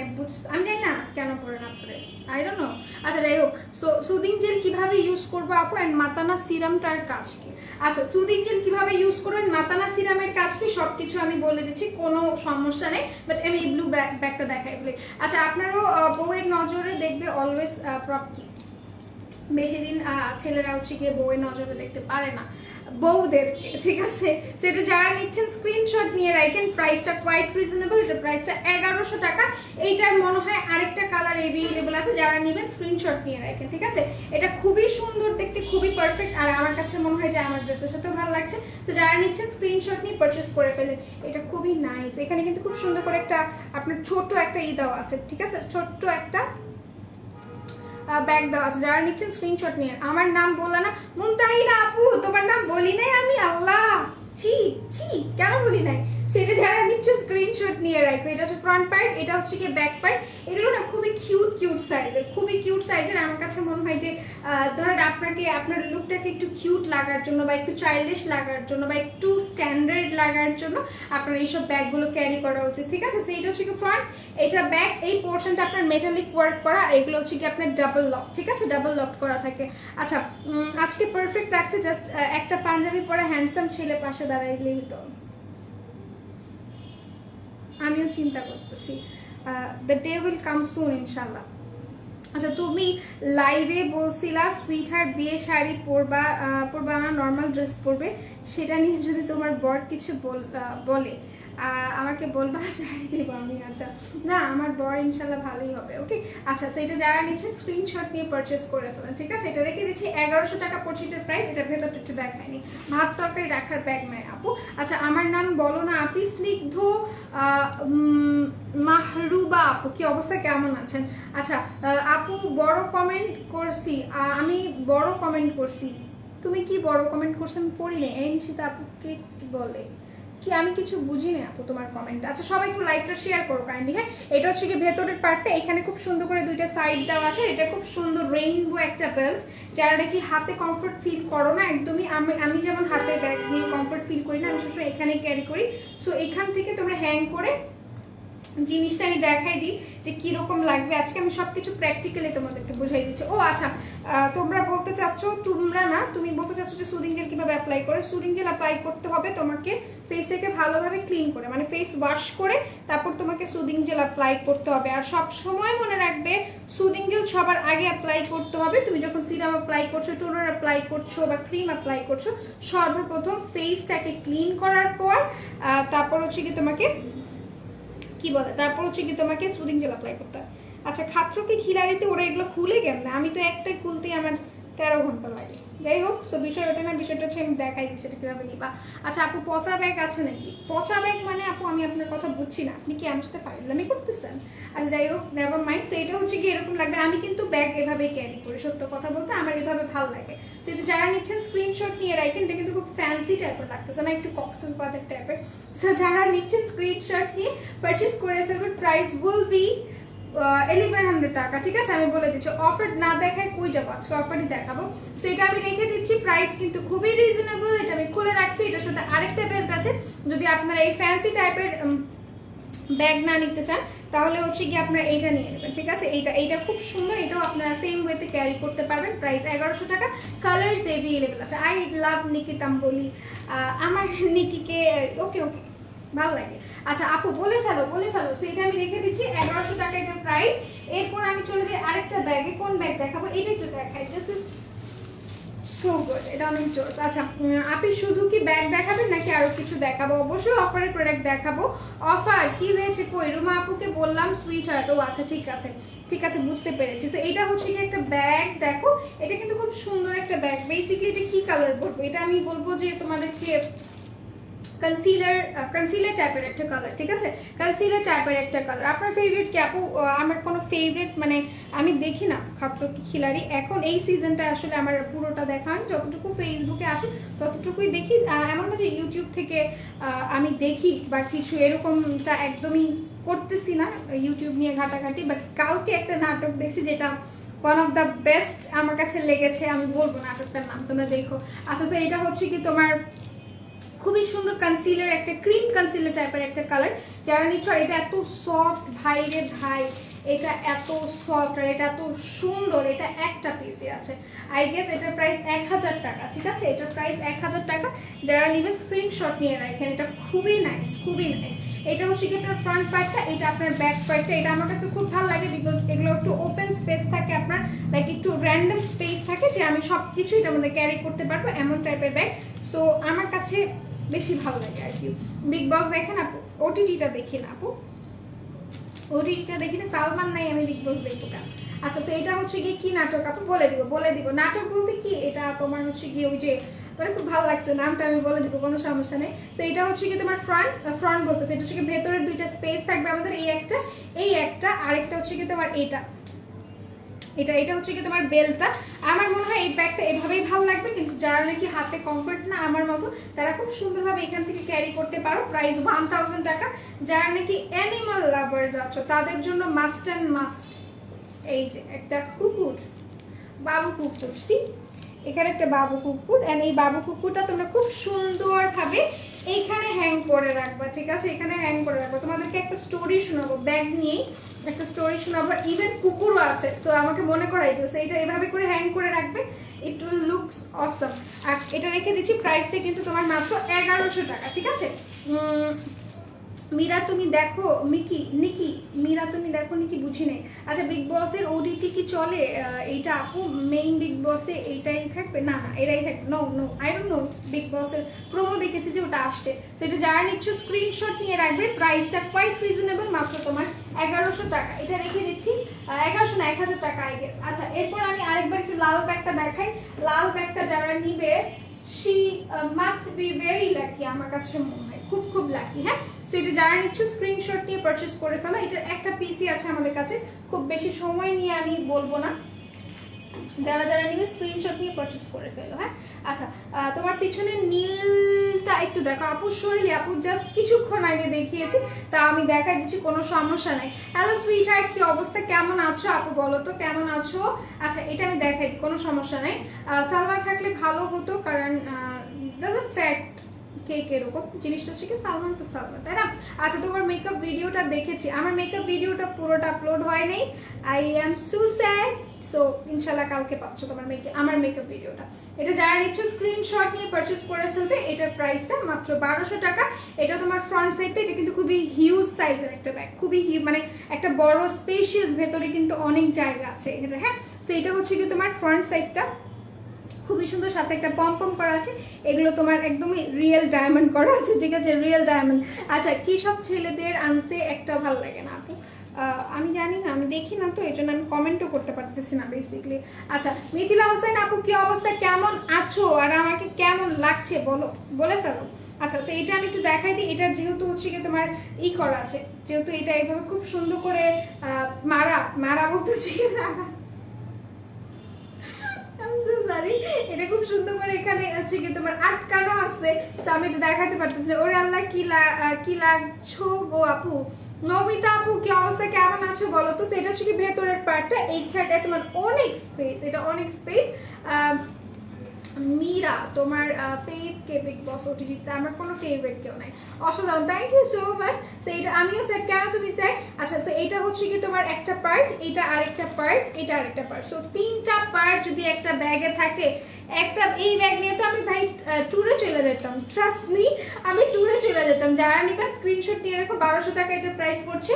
আমি জানি না কেন পরে না পরে, আই ডোন্ট নো। আচ্ছা যাই হোক, সো সুদিং জেল কিভাবে ইউজ করবো আপু, অ্যান্ড মাতানা সিরামটার কাজ কি? আচ্ছা সুদিং জেল কিভাবে ইউজ করবেন, মাতানা সিরামের কাজ কি, সবকিছু আমি বলে দিচ্ছি, কোনো সমস্যা নেই। বাট আমি এই ব্লু ব্যাগটা দেখাই বলি। আচ্ছা আপনারও বউয়ের নজরে দেখবে অলওয়েজ প্রপ কি, বেশি দিন ছেলেরা হচ্ছে গিয়ে বউয়ের নজরে দেখতে পারে না বউদের, ঠিক আছে। সেটা যারা নিচ্ছেন স্ক্রিনশট নিয়ে রাখেন, প্রাইসটা কোয়াইট রিজনেবল, এটা প্রাইসটা 1100 টাকা। এইটার মনে হয় আরেকটা কালার অ্যাভেলেবল আছে, যারা নেবেন স্ক্রিনশট নিয়ে রাখেন, ঠিক আছে। এটা খুবই সুন্দর দেখতে, খুবই পারফেক্ট, আর আমার কাছে মনে হয় যে আমার ড্রেসের সাথেও ভালো লাগছে। তো যারা নিচ্ছেন স্ক্রিনশট নিয়ে পারচেস করে ফেলেন, এটা খুবই নাইস। এখানে কিন্তু খুব সুন্দর করে একটা আপনার ছোট্ট একটা দেওয়া আছে, ঠিক আছে, ছোট্ট একটা ব্যাগ দেওয়া আছে। যারা নিচ্ছেন স্ক্রিনশট নিয়ে, আমার নাম বললা না মুমতাহিনা আপু, তোমার নাম বলি নাই আমি, আল্লাহ ছি ছি কেন বলি নাই। সেটা যারা নিচ্ছে স্ক্রিনশট নিয়ে রাখো। এটা হচ্ছে ফ্রন্ট পার্ট, এটা হচ্ছে কি ব্যাক পার্ট। এগুলো না খুবই কিউট সাইজের, খুবই কিউট সাইজের। আমার কাছে মনে হয় যে ধরেন আপনাকে আপনার লুকটাকে একটু কিউট লাগার জন্য, বা একটু চাইল্ডিশ লাগার জন্য, বা একটু স্ট্যান্ডার্ড লাগার জন্য আপনার এইসব ব্যাগগুলো ক্যারি করা উচিত, ঠিক আছে। সেইটা হচ্ছে কি ফ্রন্ট, এটা ব্যাক। এই পোর্শনটা আপনার মেটালিক ওয়ার্ক করা, আর এগুলো হচ্ছে কি আপনার ডাবল লক, ঠিক আছে, ডাবল লক করা থাকে। আচ্ছা আজকে পারফেক্ট লাগছে, জাস্ট একটা পাঞ্জাবি পরে হ্যান্ডসাম ছেলে পাশে দাঁড়াইলেই তো। আমিও চিন্তা করতেছি, দ্য ডে উইল কাম সুন ইনশাল্লাহ। আচ্ছা তুমি লাইভে বলছিলা সুইট হার্ট বিয়ে শাড়ি পরবা, আমার নর্মাল ড্রেস পরবে, সেটা নিয়ে যদি তোমার বর কিছু বলে আমাকে বলবা, শাড়ি দেবো আমি। আচ্ছা না, আমার বর ইনশাল্লাহ ভালোই হবে, ওকে। আচ্ছা সেটা যারা নিচ্ছেন স্ক্রিনশট নিয়ে পারচেস করে ফেলেন, ঠিক আছে। এটা রেখে দিচ্ছি 1100 টাকা পচিটার প্রাইস। এটার ভেতরটা একটু ব্যাগ নেয়নি, ভাত তরকারি রাখার ব্যাগ নেয় আপু। আচ্ছা আমার নাম বলো না আপি, স্নিগ্ধ মাহরুবা আপু, কি অবস্থা, কেমন আছেন? আচ্ছা আপু বড় কমেন্ট করছি, আমি বড় কমেন্ট করছি, তুমি কি বড় কমেন্ট করছো আমি পড়ি না। এই নিশিতা আপুকে কি বলে কি, আমি কিছু বুঝি না আপু তোমার কমেন্ট। আচ্ছা সবাই একটু লাইভটা শেয়ার করো কাইন্ডলি, হ্যাঁ। এটা হচ্ছে কি ভেতরের পার্টটা, এখানে খুব সুন্দর করে দুইটা সাইড দেওয়া আছে। এটা খুব সুন্দর রেইনবো একটা বেল্ট, যারা নাকি হাতে কমফোর্ট ফিল করো না একদমই, আমি যেমন হাতে ব্যাগ নিয়ে কমফোর্ট ফিল করি না, আমি সবসময় এখানে ক্যারি করি। সো এখান থেকে তোমরা হ্যাং করে জিনিসটা আমি দেখাই দিই যে কিরকম লাগবে। আজকে আমি সবকিছু প্র্যাকটিক্যালি তোমাদেরকে বুঝাই দিচ্ছি। ও আচ্ছা তোমরা বলতে চাচ্ছ, তোমরা না তুমি বলতে চাচ্ছ যে সুদিং জেল কিভাবে অ্যাপ্লাই করে। সুদিং জেল অ্যাপ্লাই করতে হবে তোমাকে ফেসেকে ভালোভাবে ক্লিন করে, মানে ফেস ওয়াশ করে তারপর তোমাকে সুদিং জেল অ্যাপ্লাই করতে হবে। আর সব সময় মনে রাখবে সুদিং জেল সবার আগে অ্যাপ্লাই করতে হবে। তুমি যখন সিরাম অ্যাপ্লাই করছো, টোনার অ্যাপ্লাই করছো বা ক্রিম অ্যাপ্লাই করছো, সর্বপ্রথম ফেসটাকে ক্লিন করার পর তারপর হচ্ছে কি তোমাকে কি বলে, তারপর হচ্ছে কি তোমাকে সুদিং জেল অ্যাপ্লাই করতে হয়। আচ্ছা খাত্রকে খিলাড়িতে ওরা এগুলো খুলে কেন না, আমি তো একটাই খুলতেই আমার 13 ঘন্টা লাগে। যাই হোক, সো বিষয় ওটা না, বিষয়টা হচ্ছে আমি দেখাই দিচ্ছি এটা কীভাবে নিবা। আচ্ছা আপু পচা ব্যাগ আছে নাকি? পচা ব্যাগ মানে আপু আমি আপনার কথা বুঝছি না, আপনি কি আমার সাথে ফাইজলামি করতেছেন? আচ্ছা যাই হোক, নেভার মাইন্ড। সো এটা হচ্ছে কি এরকম লাগবে। আমি কিন্তু ব্যাগ এভাবেই ক্যারি করি, সত্য কথা বলতে আমার এভাবে ভালো লাগে। সো এটা যারা নিচ্ছেন স্ক্রিনশট নিয়ে রাখেন, এটা কিন্তু খুব ফ্যান্সি টাইপের লাগতেছে না, একটু কক্সেস বাজার টাইপের। সো যারা নিচ্ছেন স্ক্রিনশট নিয়ে পারচেস করে ফেলবেন, প্রাইস উইল বি 1100 টাকা, ঠিক আছে। আমি বলে দিচ্ছি, অফার না দেখায় কই যাবো, আজকে অফারই দেখাবো। সেটা আমি রেখে দিচ্ছি, প্রাইস কিন্তু খুবই রিজনেবল। এটা আমি খুলে রাখছি। এটার সাথে আরেকটা বেল্ট আছে, যদি আপনারা এই ফ্যান্সি টাইপের ব্যাগ না নিতে চান তাহলে হচ্ছে কি আপনারা এইটা নিয়ে নেবেন, ঠিক আছে। এইটা খুব সুন্দর, এটাও আপনারা সেম ওয়েতে ক্যারি করতে পারবেন। প্রাইস 1100 টাকা, কালার্স অ্যাভেলেবল আছে। আই লাভ নিকিতাম বলি, আমার নিকিকে ওকে ওকে ভালো লাগে। আচ্ছা আপু বলে ফেলো সো এটা আমি রেখে দিচ্ছি 1100 টাকা এটার প্রাইস। এরপর আমি চলে যাই আরেকটা ব্যাগে। কোন ব্যাগ দেখাবো, এটা একটু দেখাই। দিস ইজ সো গুড, এটা অনেক জোস। আচ্ছা আপনি শুধু কি ব্যাগ দেখাবেন নাকি আরো কিছু দেখাবো? অবশ্যই অফারের প্রোডাক্ট দেখাবো। অফার কি হয়েছে কই? রুমা আপুকে বললাম সুইট হার্ট। ও আচ্ছা ঠিক আছে ঠিক আছে, বুঝতে পেরেছি। তো এটা হচ্ছে কি একটা ব্যাগ, দেখো এটা কিন্তু খুব সুন্দর একটা ব্যাগ। বেসিক্যালি এটা কি কালার বলবো, এটা আমি বলবো যে তোমাদেরকে কনসিলার টাইপের একটা কালার, ঠিক আছে? কনসিলার টাইপের একটা কালার। আপনার ফেভারিট কি আপু? আমার কোনো ফেভারিট মানে আমি দেখি না খাত্র কি খিলাড়ি, এখন এই সিজনটা আসলে আমার পুরোটা দেখা হয়, যতটুকু ফেসবুকে আসে ততটুকুই দেখি। এমন না যে ইউটিউব থেকে আমি দেখি বা কিছু এরকমটা একদমই করতেছি না ইউটিউব নিয়ে ঘাটাঘাটি। বাট কালকে একটা নাটক দেখছি যেটা ওয়ান অফ দ্য বেস্ট আমার কাছে লেগেছে, আমি বলবো নাটকটার নাম, তোমরা দেখো। আচ্ছা তো এটা হচ্ছে কি তোমার খুবই সুন্দর কনসিলার, একটা ক্রিম কনসিলার টাইপের একটা কালার যারা নিচ্ছ। আর এটা এত সফট ভাই রে ভাই, এটা এত সফট আর এটা এত সুন্দর। এটা একটা পিসে আছে, আই গেস এটার প্রাইস 1000 টাকা, ঠিক আছে? এটার প্রাইস 1000 টাকা। যারা নেবেন স্ক্রিনশট নিয়ে রাখেন, এটা খুবই নাইস, খুবই নাইস। এটা হচ্ছে কি আপনার ফ্রন্ট পার্টটা, এটা আপনার ব্যাক পার্টটা। এটা আমার কাছে খুব ভালো লাগে বিকজ এগুলো একটু ওপেন স্পেস থাকে আপনার, লাইক একটু র্যান্ডম স্পেস থাকে যে আমি সব কিছু এটার মধ্যে ক্যারি করতে পারবো, এমন টাইপের ব্যাগ। সো আমার কাছে বেশি ভালো লাগে আর কি। বিগ বস দেখেন আপু? ওটিটিটা দেখি না আপু, ওটিটিটা দেখি না, সালমান নাই, আমি বিগ বস দেখবো কেন? আচ্ছা তো এটা হচ্ছে গিয়ে কি নাটক আপু? বলে দিব। নাটক বলতে কি, এটা তোমার হচ্ছে গিয়ে ওই যে মানে খুব ভালো লাগছে নামটা, আমি বলে দিব, কোনো সমস্যা নেই। তো এটা হচ্ছে কি তোমার ফ্রন্ট বলতেছে, এটা হচ্ছে কি ভেতরের দুইটা স্পেস থাকবে আমাদের, এই একটা আরেকটা হচ্ছে কি তোমার এটা হচ্ছে কি তোমার বেলটা। আমার মনে হয় এই ব্যাগটা এভাবেই ভালো লাগবে, কিন্তু যারা নাকি হাতে কমফোর্ট না আমার মতো, তারা খুব সুন্দরভাবে এখান থেকে ক্যারি করতে পারো। প্রাইস 1000 টাকা। যারা নাকি অ্যানিমাল লাভার্স আছো তাদের জন্য মাস্ট অ্যান্ড মাস্ট এই যে একটা কুকুর, বাবু কুকুর, সি এখানে একটা বাবু কুকুর। এন্ড এই বাবু কুকুরটা তোমরা খুব সুন্দরভাবে এইখানে হ্যাং করে রাখবা, ঠিক আছে? এখানে হ্যাং করে রাখবা। তোমাদেরকে একটা স্টোরি শোনাবো, ব্যাগ নিয়েই একটা স্টোরি শোনাবো, ইভেন কুকুরও আছে। সো আমাকে মনে করাই দিও, এটা এভাবে করে হ্যাং করে রাখবে, ইট উইল লুকস অসম। আর এটা রেখে দিচ্ছি, প্রাইসটা কিন্তু তোমার মাত্র 1100 টাকা, ঠিক আছে? মীরা তুমি দেখো নিকি মীরা তুমি দেখো নিকি, বুঝি নাই। আচ্ছা বিগ বসের ওটিটি কি চলে? এইটা আপু মেইন বিগ বসে এইটাই থাকবে? না এটাই থাকবে। No I don't know, big বসের প্রোমো দেখেছি যে ওটা আসছে। সেটা যারা নিচ্ছ স্ক্রিনশট নিয়ে রাখবে। প্রাইসটা কোয়াইট রিজনেবল, মাত্র তোমার 1100 টাকা। এটা রেখে দিচ্ছি 1100 না 1000 টাকা আই গেস। আচ্ছা এরপর আমি আরেকবার একটু লাল ব্যাগটা দেখাই। লাল ব্যাগটা যারা নিবে she must be very lucky, আমার কাছে মনে হয় খুব লাকি। হ্যাঁ, সো এটা যারা নিচ্ছ স্ক্রিনশট নিয়ে পারচেজ করে ফেলো। এটার একটা পিসি আছে আমাদের কাছে, খুব বেশি সময় নিয়ে আমি বলবো না, যারা নিবে স্ক্রিনশট নিয়ে পারচেজ করে ফেলো। হ্যাঁ আচ্ছা তোমার পিছনে নীলটা একটু দেখো আপু, শৈলী আপু জাস্ট কিছুক্ষণ আগে দেখিয়েছি, তা আমি দেখাই দিচ্ছি, কোনো সমস্যা নাই। হ্যালো সুইট হার্ট, কি অবস্থা, কেমন আছো আপু? বলো তো কেমন আছো? আচ্ছা এটা আমি দেখাই দিই, কোনো সমস্যা নাই। সালমান থাকলে ভালো হতো, কারণ ডাজন্ট ফ্যাক্ট কেক এরকম জিনিসটা হচ্ছে কি সালমান তো সালমান, তাই না? আচ্ছা তোমার মেকআপ ভিডিওটা দেখেছি, আমার মেকআপ ভিডিওটা পুরোটা আপলোড হয় নাই, I am so sad. So ইনশাল্লাহ কালকে পাচ্ছ তোমার আমার মেকআপ ভিডিওটা। এটা যারা নিচ্ছ স্ক্রিনশট নিয়ে পারচেজ করে ফেলবে। এটার প্রাইসটা মাত্র 1200 টাকা। এটা তোমার ফ্রন্ট সাইডটা, এটা কিন্তু খুবই হিউজ সাইজের একটা ব্যাগ, খুবই মানে একটা বড় স্পেশিয়াস, ভেতরে কিন্তু অনেক জায়গা আছে এটা। হ্যাঁ সো এটা হচ্ছে কি তোমার ফ্রন্ট সাইডটা, খুবই সুন্দর, সাথে একটা পম করা আছে। এগুলো তোমার একদমই রিয়েল ডায়মন্ড করা আছে, ঠিক আছে? Real diamond. আচ্ছা কি সব ছেলেদের আনছে একটা ভালো লাগে না আপু? আমি জানি না, আমি দেখি না, তো এই জন্য আমি কমেন্টও করতে পারতেছি না বেসিক্যালি। আচ্ছা মিথিলা হোসেন আপু কি অবস্থা, কেমন আছো আর আমাকে কেমন লাগছে বলে ফেলো। আচ্ছা সো এটা আমি একটু দেখাই দিই। এটা যেহেতু হচ্ছে কি তোমার করা আছে, যেহেতু এটা এইভাবে খুব সুন্দর করে মারা বলতেছি না, এটা খুব সুন্দর করে এখানে আছে কি তোমার আটকানো আছে। আমি এটা দেখাতে পারতেছি। ওরে আল্লাহ কি লাগছো গো আপু। নমিতা আপু কি অবস্থা, কেমন আছো বলো তো? সেটা হচ্ছে কি ভেতরের পার্টটা, এই সাইডটা তোমার অনেক স্পেস, এটা অনেক স্পেস। মীরা তোমার কে বিগ বস ওটিটিতে? আমার কোনো ফেভারিট কেউ নাই। অসাধারণ, থ্যাংক ইউ সো মাচ। সেইটা আমিও সেট, কেন তুমি সেট? আচ্ছা সো এটা হচ্ছে কি তোমার একটা পার্ট, এটা আরেকটা পার্ট, এটা আরেকটা পার্ট। সো 3টা পার্ট যদি একটা ব্যাগে থাকে, একটা এই ব্যাগ নিয়ে তো আমি ভাই ট্যুরে চলে যেতাম, ট্রাস্ট মি, আমি ট্যুরে চলে যেতাম। যারা নিবা স্ক্রিনশট নিয়ে রাখো। 1200 টাকা এটার প্রাইস পড়ছে।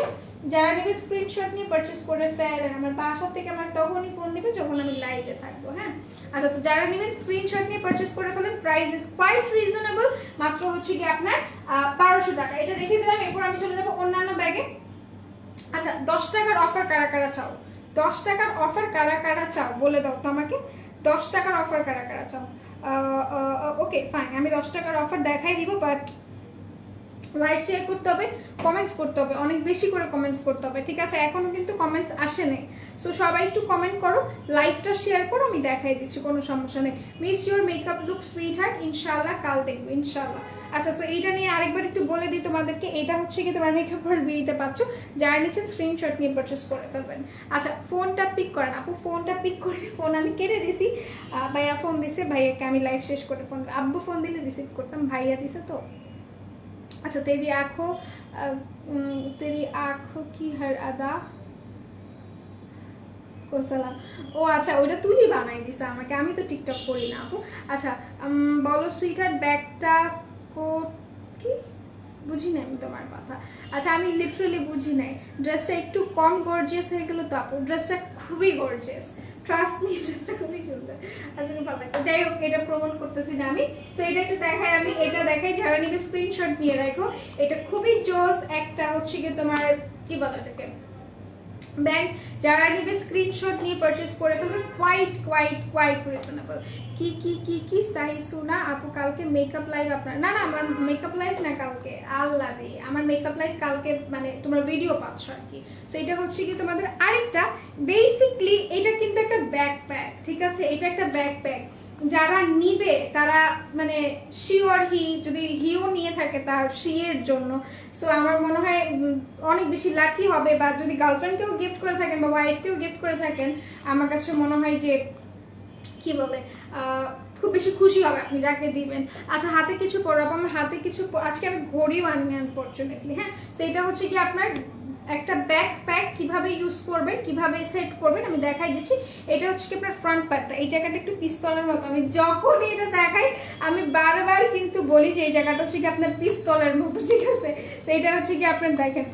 যারা নেবে স্ক্রিনশট নিয়ে পারচেজ করে ফেলেন, আমার বাসা থেকে আমার তখনই ফোন দিবে যখন আমি লাইভে থাকবো। হ্যাঁ আচ্ছা, যারা নেবেন স্ক্রিনশট নিয়ে পারচেজ করে ফেলেন। প্রাইস ইজ কোয়াইট রিজনেবল, মাত্র হচ্ছে কি আপনার 1200 টাকা। এটা রেখে দিলাম, এরপর আমি চলে যাবো অন্যান্য ব্যাগে। আচ্ছা 10 টাকার অফার কারা কারা চাও? 10 টাকার অফার কারা কারা চাও বলে দাও তো আমাকে। 10 টাকার অফার কারা কারা চাও? ওকে ফাইন, আমি 10 টাকার অফার দেখাই দিব, বাট লাইভ শেয়ার করতে হবে, কমেন্টস করতে হবে, অনেক বেশি করে কমেন্টস করতে হবে, ঠিক আছে? এখনো কিন্তু কমেন্টস আসে নাই, সো সবাই একটু কমেন্ট করো, লাইভটা শেয়ার করো, আমি দেখাই দিচ্ছি, কোনো সমস্যা নেই। Miss your makeup look sweet heart, ইনশাআল্লাহ কাল দেখবো ইনশাআল্লাহ। আচ্ছা সো এইটা নিয়ে আরেকবার একটু বলে দিই তোমাদেরকে, এটা হচ্ছে কি তোমার মেকআপ ওয়ার্ল্ড বিড়িতে পাচ্ছ, যারা নিচ্ছেন স্ক্রিনশট নিয়ে পারচেস করে ফেলবেন। আচ্ছা ফোনটা পিক করেন আপু, ফোনটা পিক করে, ফোন আমি কেটে দিছি, ভাইয়া ফোন দিছে, ভাইয়াকে আমি লাইভ শেষ করে ফোন, আব্বু ফোন দিলে রিসিভ করতাম, ভাইয়া দিছে তো। अच्छा तेरी आँखों की हर अदा को सलाम। ও আচ্ছা ওইটা তুলি বানাই দিছে আমাকে, আমি তো টিকটক করি না আপু। আচ্ছা বলো সুইটহার্ট ব্যাগটা কো কি বুঝি নাই আমি তোমার কথা। আচ্ছা আমি লিটারালি বুঝি নাই, ড্রেসটা একটু কম গর্জিয়াস হয়ে গেল তো আপু? ড্রেসটা খুবই গর্জিয়াস, ট্রাস্ট মি, ড্রেসটা খুবই সুন্দর। আচ্ছা ভালো লাগছে, যাই হোক এটা প্রমোট করতেছি না আমি। সো এটা একটু দেখাই, আমি এটা দেখাই, যারা নিবে স্ক্রিনশট নিয়ে রাখো। এটা খুবই জোস একটা হচ্ছে কি তোমার কি বলে এটাকে ব্যাগ, যারা নিবে স্ক্রিনশট নিয়ে পারচেজ করে ফেলবে, কোয়াইট রিজনেবল। কি কি কি কি সাহি সুনা আপু কালকে মেকআপ লাইভ আপনার? না না আমার মেকআপ লাইভ না কালকে, আল্লাহ রে আমার মেকআপ লাইভ কালকে, মানে তোমরা ভিডিও পাচ্ছ আর কি। সো এটা হচ্ছে কি তোমাদের আরেকটা, বেসিকলি এটা কিন্তু একটা ব্যাকপ্যাক, ঠিক আছে? এটা একটা ব্যাকপ্যাক, যারা নিবে তারা মানে শিওর যদি হিও নিয়ে থাকে তার শিয়ের জন্য। সো আমার মনে হয় অনেক বেশি লাকি হবে, বা যদি গার্লফ্রেন্ডকেও গিফট করে থাকেন বা ওয়াইফকেও গিফট করে থাকেন, আমার কাছে মনে হয় যে কি বলে খুব বেশি খুশি হবে আপনি যাকে দিবেন। আচ্ছা হাতে কিছু পরাবো, আমার হাতে কিছু আজকে আমি ঘড়িও আনিনি আনফরচুনেটলি। হ্যাঁ সেইটা হচ্ছে কি আপনার একটা ব্যাকপ্যাক কিভাবে ইউজ করবেন, কিভাবে সেট করবেন আমি দেখাই দিচ্ছি। এটা হচ্ছে কি আপনার ফ্রন্ট পার্টটা, এই জায়গাটা একটু পিস্তলের মতো, আমি যখনই এটা দেখাই আমি বারবার কিন্তু বলি যে এই জায়গাটা হচ্ছে কি আপনার পিস্তলের মতো, ঠিক আছে? তো এটা হচ্ছে কি আপনার দেখেন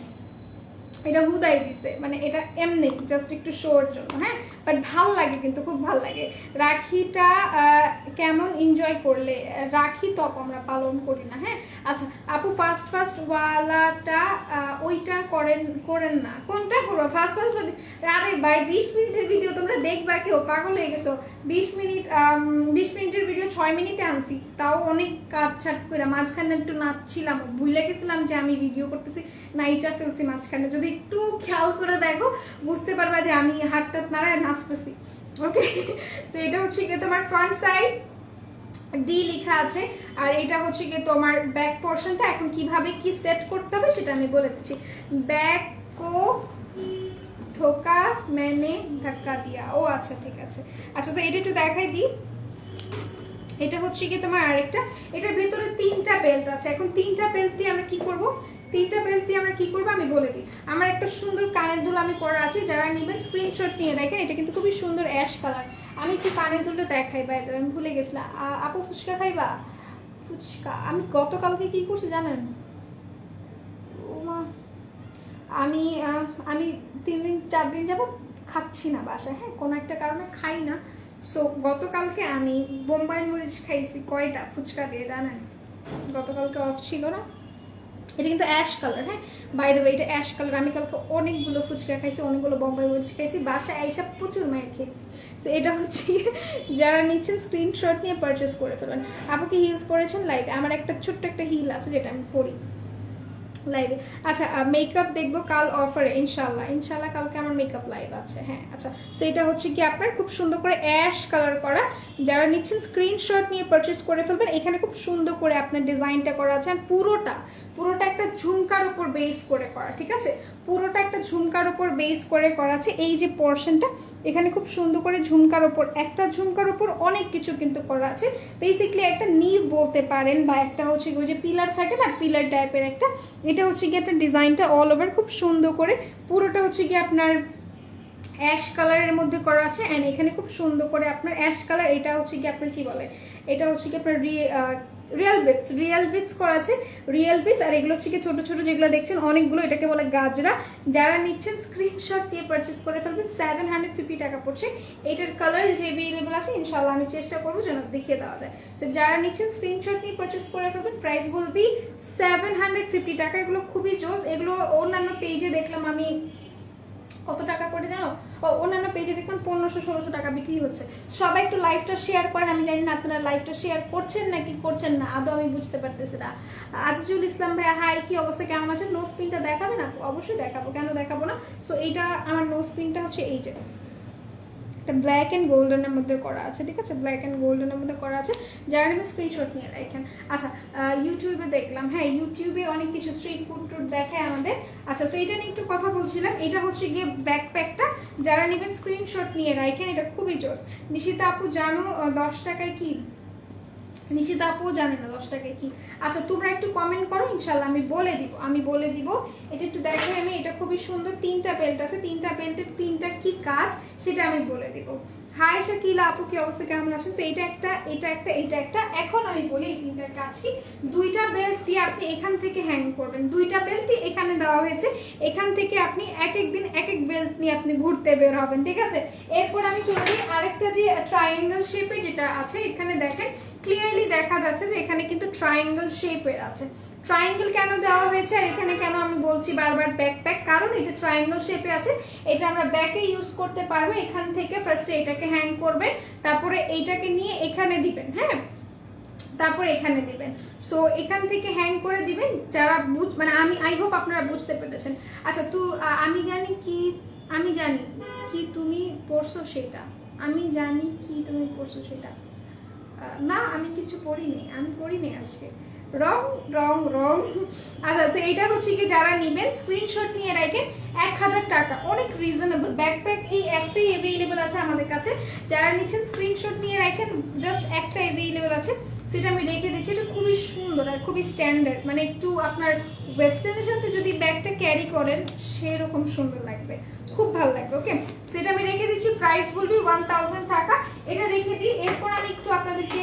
এটা হুদাই দিছে, মানে এটা এমনি জাস্ট একটু শোর জন্য। হ্যাঁ বাট ভাল লাগে, কিন্তু খুব ভাল লাগে। রাখিটা কেমন এনজয় করলে? রাখি তো আপু আমরা পালন করি না। হ্যাঁ আচ্ছা আপু ফার্স্ট ওয়ালাটা ওইটা করেন না, কোনটা করবো ফার্স্ট? আরে ভাই 20 মিনিটের ভিডিও তোমরা দেখবা, কেউ পাগল হয়ে গেছো? 20 মিনিটের ভিডিও 6 মিনিটে আনছি, তাও অনেক কাটছাট করে, মাঝখানে একটু নাচছিলাম, ভুলে গেছিলাম যে আমি ভিডিও করতেছি, নাইচা ফেলছি মাঝখানে। যদি একটু খেয়াল করে দেখো বুঝতে পারবা যে আমি হাতটা নাড়ায় নাচতেছি। ওকে তো এটা হচ্ছে কি তোমার ফ্রন্ট সাইড ডি লেখা আছে, আর এটা হচ্ছে কি তোমার ব্যাক পোর্শনটা। এখন কিভাবে কি সেট করতে হবে সেটা আমি বলে দিচ্ছি। ব্যাক কো ঠোকা मैंने ধাক্কা দিয়া, ও আচ্ছা ঠিক আছে। আচ্ছা তো এটা একটু দেখাই দিই, এটা হচ্ছে কি তোমার আরেকটা, এটার ভেতরে 3টা বেল্ট আছে। এখন 3টা বেল্ট দিয়ে আমরা কি করব, 3টা বেল্ট দিয়ে আমরা কি করব আমি বলে দিই। আমার একটা সুন্দর কানের দুল আমি পরা আছে, যারা নেবেন স্ক্রিনশট নিয়ে দেখেন, এটা কিন্তু খুবই সুন্দর অ্যাশ কালার। আমি একটু কানের দুলটা দেখাই, বাই দ্য ওয়ে আমি ভুলে গেছিলাম। আপু ফুচকা খাইবা? ফুচকা আমি গতকালকে কি করছি জানেন? আমি 3-4 দিন যাবত খাচ্ছি না বাসায়, হ্যাঁ কোনো একটা কারণে খাই না। সো গতকালকে আমি বোম্বাই মরিচ খাইছি কয়টা ফুচকা দিয়ে জানেন? গতকালকে অফ ছিল না, এটা কিন্তু অ্যাশ কালার। হ্যাঁ বাই দ্য ওয়ে এটা অ্যাশ কালার। আমি কালকে অনেকগুলো ফুচকা খাইছি, অনেকগুলো বোম্বাই মরিচ খাইছি, বাসায় এইসব প্রচুর মায়ের খেয়েছি। তো এটা হচ্ছে যারা নিচ্ছেন স্ক্রিনশট নিয়ে পারচেস করে ফেলেন। আপুকে হিলস করেছেন লাইভে? আমার একটা ছোট্ট একটা হিল আছে যেটা আমি পরি লাইভে। আচ্ছা মেকআপ দেখবো কাল অফারে, ইনশাল্লাহ কালকে আমার মেকআপ লাইভ আছে। হ্যাঁ আচ্ছা সো এটা হচ্ছে কি আপনার খুব সুন্দর করে অ্যাশ কালার করা, যারা নিচ্ছেন স্ক্রিনশট নিয়ে পারচেস করে ফেলবেন। এখানে খুব সুন্দর করে আপনার ডিজাইনটা করা আছে, আর পুরোটা একটা ঝুমকার উপর বেস করে করা, ঠিক আছে? পুরোটা একটা ঝুমকার উপর বেস করে করা আছে। এই যে পোর্শনটা এখানে খুব সুন্দর করে ঝুমকার উপর, একটা ঝুমকার উপর অনেক কিছু কিন্তু করা আছে। বেসিকলি একটা নিভ বলতে পারেন, বা একটা হচ্ছে ওই যে পিলার থাকে না, পিলার টাইপের একটা। এটা হচ্ছে কি আপনার ডিজাইনটা অল ওভার খুব সুন্দর করে, পুরোটা হচ্ছে কি আপনার অ্যাশ কালারের মধ্যে করা আছে। অ্যান্ড এখানে খুব সুন্দর করে আপনার অ্যাশ কালার, এটা হচ্ছে কি আপনার কি বলে, এটা হচ্ছে কি আপনার রিয়েল বিটস করা আছে, রিয়েল বিটস। আর এগুলো হচ্ছে কি ছোট ছোট যেগুলো দেখছেন অনেকগুলো, এটাকে বলে গাজরা। যারা নিচ্ছেন স্ক্রিনশট দিয়ে পারচেস করে ফেলবেন। 750 টাকা পড়ছে। এটার কালার অ্যাভেলেবল আছে, ইনশাল্লাহ আমি চেষ্টা করবো যেন দেখিয়ে দেওয়া যায়। তো যারা নিচ্ছেন স্ক্রিনশট নিয়ে পারচেস করে ফেলবেন। প্রাইস বলবি 750 টাকা। এগুলো খুবই জোস। এগুলো অন্যান্য পেজে দেখলাম আমি কত টাকা করে জানো, অন্যান্য পেজে দেখলাম 1500-1600 টাকা বিক্রি হচ্ছে। সবাই একটু লাইভটা শেয়ার করেন। আমি জানি না আপনারা লাইভটা শেয়ার করছেন নাকি করছেন না, আদৌ আমি বুঝতে পারতেছি না। আজিজুল ইসলাম ভাই হাই, কি অবস্থা, কেমন আছেন? নোজ পিনটা দেখাবেন আপু? অবশ্যই দেখাবো, কেন দেখাবো না। সো এইটা আমার নোজ পিনটা হচ্ছে এই যে ব্ল্যাক অ্যান্ড গোল্ডেনের মধ্যে করা আছে, ঠিক আছে, ব্ল্যাক অ্যান্ড গোল্ডেনের মধ্যে করা আছে। যারা নেবেন স্ক্রিনশট নিয়ে রাখেন। আচ্ছা, ইউটিউবে দেখলাম, হ্যাঁ ইউটিউবে অনেক কিছু স্ট্রিট ফুড টুড দেখায় আমাদের। আচ্ছা, তো এইটা নিয়ে একটু কথা বলছিলাম। এটা হচ্ছে গিয়ে ব্যাকপ্যাকটা, যারা নেবেন স্ক্রিনশট নিয়ে রাখেন। এটা খুবই জোস। নিশিতা আপু জানো 10 টাকায় কি? নিশিতা আপুও জানে না 10 টাকায় কি। আচ্ছা, তোমরা একটু কমেন্ট করো, ইনশাল্লাহ আমি বলে দিব। এটা একটু দেখো, আমি এটা খুবই সুন্দর। 3টা বেল্ট আছে, 3টা বেল্টের 3টা কি কাজ সেটা আমি বলে দিব। হাই শাকিলা আপু, কি অবস্থা, কেমন আছেন? এইটা একটা, এটা একটা। এখন আমি বলি এই 3টার কাজ কি। 2টা বেল্ট দিয়ে আপনি এখান থেকে হ্যাং করবেন। 2টা বেল্টই এখানে দেওয়া হয়েছে। এখান থেকে আপনি এক এক দিন এক এক বেল্ট নিয়ে আপনি ঘুরতে বের হবেন, ঠিক আছে। এরপর আমি চলে যাই আরেকটা যে ট্রায়াঙ্গেল শেপের যেটা আছে, এখানে দেখেন ক্লিয়ারলি দেখা যাচ্ছে যে এখানে কিন্তু ট্রায়াঙ্গেল শেপের আছে। ট্রায়াঙ্গেল কেন দেওয়া হয়েছে আর এখানে কেন আমি বলছি বারবার ব্যাকপ্যাক, কারণ এটা ট্রায়াঙ্গেল শেপে আছে। এটা আমরা ব্যাকে ইউজ করতে পারবো। এখান থেকে ফার্স্টে এটাকে হ্যাং করবেন, তারপরে এইটাকে নিয়ে এখানে দিবেন, হ্যাঁ, তারপরে এখানে দিবেন। সো এখান থেকে হ্যাং করে দিবেন। যারা মানে আমি আই হোপ আপনারা বুঝতে পেরেছেন। আচ্ছা, তো আমি জানি কি তুমি পড়ছো সেটা, আমি জানি কি তুমি পড়ছো সেটা। না, আমি কিছু পড়িনি আজকে। রং। আচ্ছা, এইটা হচ্ছে কি যারা নেবেন স্ক্রিনশট নিয়ে রাখেন। 1000 টাকা, অনেক রিজনেবল। ব্যাকপ্যাক এই একটাই অ্যাভেলেবল আছে আমাদের কাছে। যারা নিচ্ছেন স্ক্রিনশট নিয়ে রাখেন, জাস্ট একটা অ্যাভেলেবল আছে, সেটা আমি রেখে দিচ্ছি। এটা খুবই সুন্দর আর খুবই স্ট্যান্ডার্ড, মানে একটু আপনার ওয়েস্টার্নের সাথে যদি ব্যাগটা ক্যারি করেন সেরকম সুন্দর লাগবে, খুব ভালো লাগবে। ওকে, সেটা আমি রেখে দিচ্ছি। প্রাইস বলবি 1000 টাকা। এটা রেখে দিই। এরপর আমি একটু আপনাদেরকে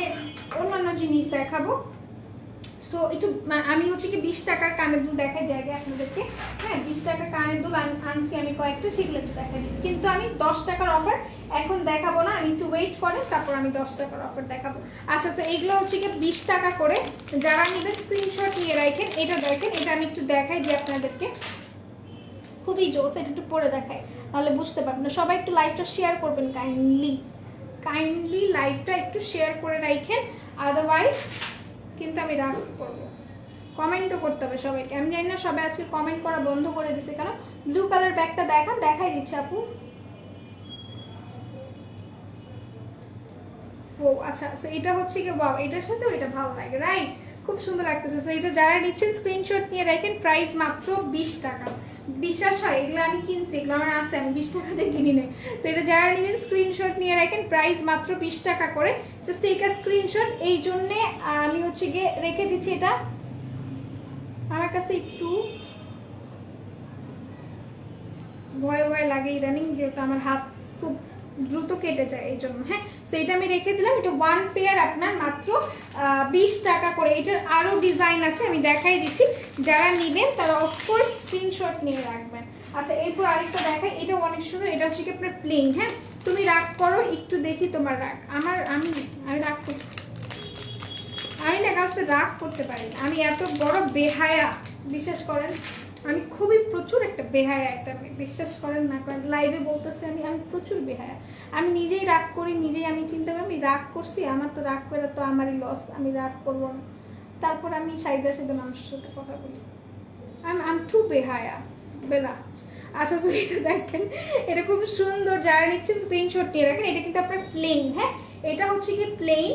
অন্যান্য জিনিস দেখাবো। সো একটু আমি হচ্ছে কি 20 টাকার কানের দুল দেখাই দিই আগে আপনাদেরকে। হ্যাঁ, 20 টাকার কানের দুল আনছি আমি কয়েকটা, সেগুলো একটু দেখাই দিই। কিন্তু আমি 10 টাকার অফার এখন দেখাবো না, আমি একটু ওয়েট করেন, তারপর আমি 10 টাকার অফার দেখাবো। আচ্ছা, তো এইগুলো হচ্ছে কি 20 টাকা করে। যারা নেবেন স্ক্রিনশট নিয়ে রাখেন। এটা দেখেন, এটা আমি একটু দেখাই দিই আপনাদেরকে, খুবই জোস। এটা একটু পরে দেখাই, তাহলে বুঝতে পারবেন না। সবাই একটু লাইভটা শেয়ার করবেন কাইন্ডলি লাইভটা একটু শেয়ার করে রাখেন, আদারওয়াইজ কিন্তু আমি রাগ করবো। কমেন্টও করতে হবে সবাইকে। আমি জানি না সবাই আজকে কমেন্ট করা বন্ধ করে দিছে কেন। ব্লু কালার ব্যাগটা দেখাই দিচ্ছে আপু। ও আচ্ছা, সো এটা হচ্ছে কি, বাহ, এটার সাথেও এটা ভালো লাগে, রাইট, খুব সুন্দর লাগতেছে। সো এটা যারা নিচ্ছেন স্ক্রিনশট নিয়ে রাখেন। প্রাইস মাত্র 20 টাকা। বিশ্বাস হয়, এগুলো আমি কিনছি, এগুলো আমার আছে, আমি 20 টাকা দিয়ে কিনি নাই। সো এটা যারা নেবেন স্ক্রিনশট নিয়ে রাখেন। প্রাইস মাত্র 20 টাকা করে। জাস্ট এইটা স্ক্রিনশট। এই জন্যে আমি হচ্ছে গিয়ে রেখে দিচ্ছি। এটা আমার কাছে একটু ভয় লাগে ইদানিং, যেহেতু আমার হাত খুব দ্রুত কেটে যায় এই জন্য। হ্যাঁ, সো এটা আমি রেখে দিলাম। এটা 1 পেয়ার আপনার মাত্র 20 টাকা করে। এটার আরও ডিজাইন আছে, আমি দেখাই দিচ্ছি। যারা নেবেন তারা অফকোর্স স্ক্রিনশট নিয়ে রাখবেন। আচ্ছা, এরপর আরেকটা দেখাই। এটা অনেক সুন্দর। এটা হচ্ছে কি আপনার প্লেন। হ্যাঁ, তুমি রাগ করো, একটু দেখি তোমার রাগ। আমি রাগ করি, আমি না কারোর সাথে রাগ করতে পারি না। আমি এত বড় বেহায়া, বিশ্বাস করেন, আমি খুবই প্রচুর একটা বেহায়া একটা মেয়ে, বিশ্বাস করেন না করেন। লাইভে বলতেছে আমি প্রচুর বেহায়া। আমি নিজেই রাগ করি, নিজেই আমি চিন্তা করি আমি রাগ করছি, আমার তো রাগ করে তো আমারই লস, আমি রাগ করবো না। তারপর আমি সাইদা মানুষের সাথে কথা বলি। আমি টু বেহায়া বেলা। আচ্ছা, সো এটা দেখেন, এটা খুব সুন্দর। যারা নিচ্ছেন স্ক্রিনশট নিয়ে রাখেন। এটা কিন্তু আপনার প্লেন। হ্যাঁ, এটা হচ্ছে কি প্লেন,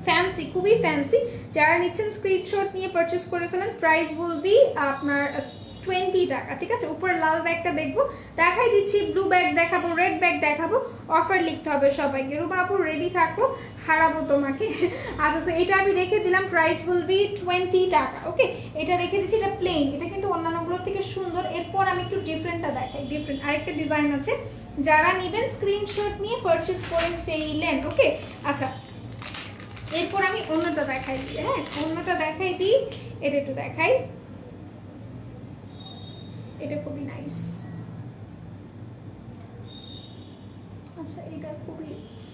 ফ্যান্সি, খুবই ফ্যান্সি। যারা নিচ্ছেন স্ক্রিনশট নিয়ে পারচেস করে ফেলেন। প্রাইস বলবি আপনার 20 টাকা, ঠিক আছে। উপরে লাল ব্যাগটা দেখবো, দেখাই দিচ্ছি। ব্লু ব্যাগ দেখাবো, রেড ব্যাগ দেখাবো। অফার লিখতে হবে সবাইকে। রুবা আপু রেডি থাকো, হারাবো তোমাকে। আচ্ছা, এটা আমি রেখে দিলাম। প্রাইস বলবি 20 টাকা। ওকে, এটা রেখে দিচ্ছি। এটা প্লেন, এটা কিন্তু অন্যান্যগুলোর থেকে সুন্দর। এরপর আমি একটু ডিফারেন্টটা দেখাই। ডিফারেন্ট আরেকটা ডিজাইন আছে। যারা নেবেন স্ক্রিনশট নিয়ে পারচেস করে ফেলেন। ওকে, আচ্ছা, এরপর আমি অন্যটা দেখাই দিই। হ্যাঁ, অন্যটা দেখাই দিই, এটা একটু দেখাই। এটা খুবই নাইস। আচ্ছা, এটা খুবই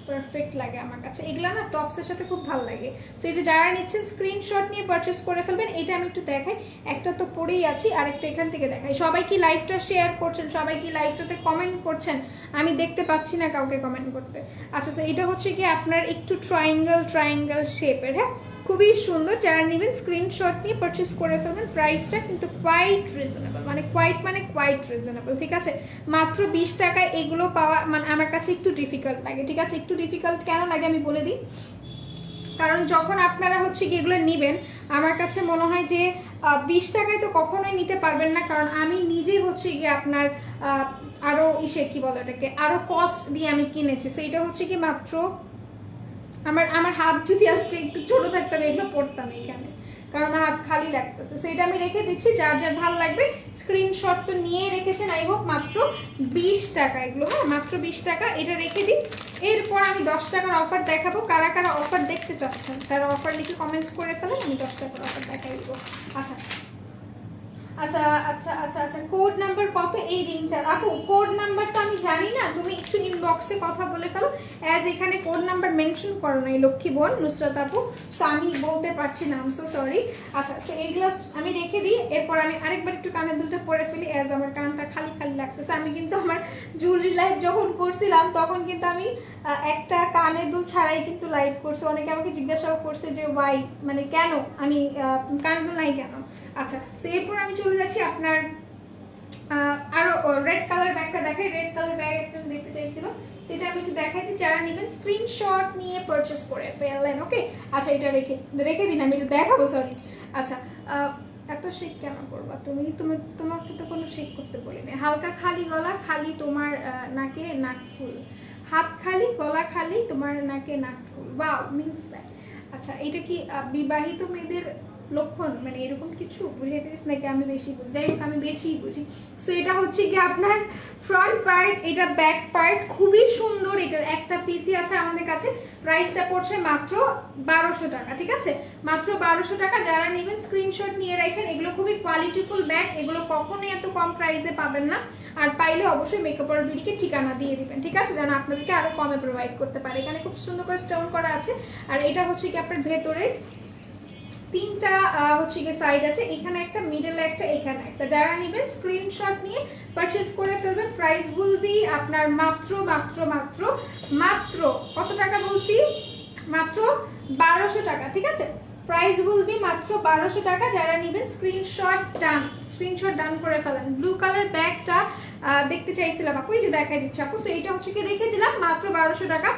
পারফেক্ট লাগে আমার কাছে, এগুলা না টপসের সাথে খুব ভালো লাগে। সো এটা যারা নিচ্ছেন স্ক্রিনশট নিয়ে পারচেস করে ফেলবেন। এটা আমি একটু দেখাই, একটা তো পরেই আছি, আরেকটা এখান থেকে দেখাই। সবাই কি লাইভটা শেয়ার করছেন, সবাই কি লাইভটাতে কমেন্ট করছেন? আমি দেখতে পাচ্ছি না কাউকে কমেন্ট করতে। আচ্ছা, সো এটা হচ্ছে কি আপনার একটু ট্রায়াঙ্গেল শেপের। হ্যাঁ, খুবই সুন্দর। যারা নেবেন স্ক্রিনশট নিয়ে পারচেস করে ফেলবেন। প্রাইসটা কিন্তু কোয়াইট রিজনেবল, মানে কোয়াইট রিজনেবল, ঠিক আছে? মাত্র 20 টাকায় এগুলো পাওয়া মানে আমার কাছে একটু ডিফিকাল্ট লাগে, ঠিক আছে? একটু ডিফিকাল্ট কেন লাগে আমি বলে দিই। কারণ যখন আপনারা হচ্ছে কি এগুলো নেবেন, আমার কাছে মনে হয় যে 20 টাকায় তো কখনোই নিতে পারবেন না। কারণ আমি নিজেই হচ্ছে গিয়ে আপনার আরও কি বলো এটাকে, আরও কস্ট দিয়ে আমি কিনেছি। সো এটা হচ্ছে কি মাত্র আমার হাত যদি আজকে একটু ছোট থাকতো আমি এগুলো পড়তাম এখানে, কারণ আমার হাত খালি লাগতেছে। সো এটা আমি রেখে দিচ্ছি, যার যার ভালো লাগবে স্ক্রিনশট তো নিয়ে রেখেছেন। আই হোপ মাত্র 20 টাকা এগুলো। হ্যাঁ, মাত্র 20 টাকা, এটা রেখে দিই। এরপর আমি 10 টাকার অফার দেখাবো। কারা কারা অফার দেখতে চাচ্ছেন তারা অফার লিখে কমেন্টস করে ফেলেন, আমি 10 টাকার অফার দেখাই দিব। আচ্ছা আচ্ছা আচ্ছা আচ্ছা আচ্ছা, কোড নাম্বার কত এই রিংটার? আপু কোড নাম্বারটা আমি জানি না, তুমি একটু ইনবক্সে কথা বলে ফেলো। অ্যাজ এখানে কোড নাম্বার মেনশন করো না এই লক্ষ্মী বোন নুসরাত আপু, সো আমি বলতে পারছি না, আই এম সো সরি। আচ্ছা, সো এইগুলো আমি রেখে দিই। এরপর আমি আরেকবার একটু কানের দুলটা পরে ফেলি, অ্যাজ আমার কানটা খালি খালি লাগতেছে। আমি কিন্তু আমার জুয়েলারি লাইভ যখন করছিলাম তখন কিন্তু আমি একটা কানের দুল ছাড়াই কিন্তু লাইভ করছি। অনেকে আমাকে জিজ্ঞাসাও করছে যে ওয়াই, মানে কেন আমি কানের দুল নাই কেন। আচ্ছা, তো এরপর আমি চলে যাচ্ছি আপনার আরো রেড কালার ব্যাগটা দেখাই। রেড কালার ব্যাগ একজন দেখতে চাইছিল, সেটা আমি একটু দেখাই দিই। যারা নেবেন স্ক্রিনশট নিয়ে পারচেস করে ফেললেন। ওকে, আচ্ছা এটা রেখে দিন, আমি এটা দেখাবো। সরি। আচ্ছা, এত শেক কেন করবা তুমি? তোমাকে তো কোনো শেক করতে বলিনি। হালকা খালি গলা খালি, তোমার নাকে নাক ফুল। হাত খালি গলা খালি, তোমার নাকে নাক ফুল। Wow, means that. আচ্ছা, এটা কি বিবাহিত মেয়েদের লক্ষণ, মানে এরকম কিছু বুঝাইতেছিস নাকি? আমি বেশি বুঝি, যাই হোক আমি বেশি বুঝি। সো এটা হচ্ছে কি আপনার ফ্রন্ট পার্ট, এটা ব্যাক পার্ট, খুবই সুন্দর। এটার একটা পিসি আছে আমাদের কাছে। প্রাইসটা পড়ছে মাত্র 1200 টাকা, ঠিক আছে? মাত্র 1200 টাকা। যারা নেবেন স্ক্রিনশট নিয়ে রাখেন। এগুলো খুবই কোয়ালিটিফুল ব্যাগ, এগুলো কখনোই এত কম প্রাইসে পাবেন না। আর পাইলে অবশ্যই মেকআপ আর বিউটিকে ঠিকানা দিয়ে দিবেন, ঠিক আছে? যেন আপনাদেরকে আরো কমে প্রোভাইড করতে পারে। এখানে খুব সুন্দর করে স্টোন করা আছে। আর এটা হচ্ছে কি আপনার ভেতরের তিনটা হচ্ছে কি সাইড আছে, এখানে একটা, মিডলে একটা, এখানে একটা। যারা নেবেন স্ক্রিনশট নিয়ে পারচেজ করে ফেলবেন। প্রাইস উইল বি আপনার মাত্র মাত্র মাত্র মাত্র কত টাকা বলছি? মাত্র 1200 টাকা, ঠিক আছে? প্রাইস উইল বি মাত্র 1200 টাকা। যারা নেবেন স্ক্রিনশট ডান করে ফেলেন। ব্লু কালার ব্যাগটা দেখতে চাইছিলাম আপু, এই যে দেখাই দিচ্ছি আপু। সো এটা হচ্ছে কি রেখে দিলাম মাত্র 1200 টাকা।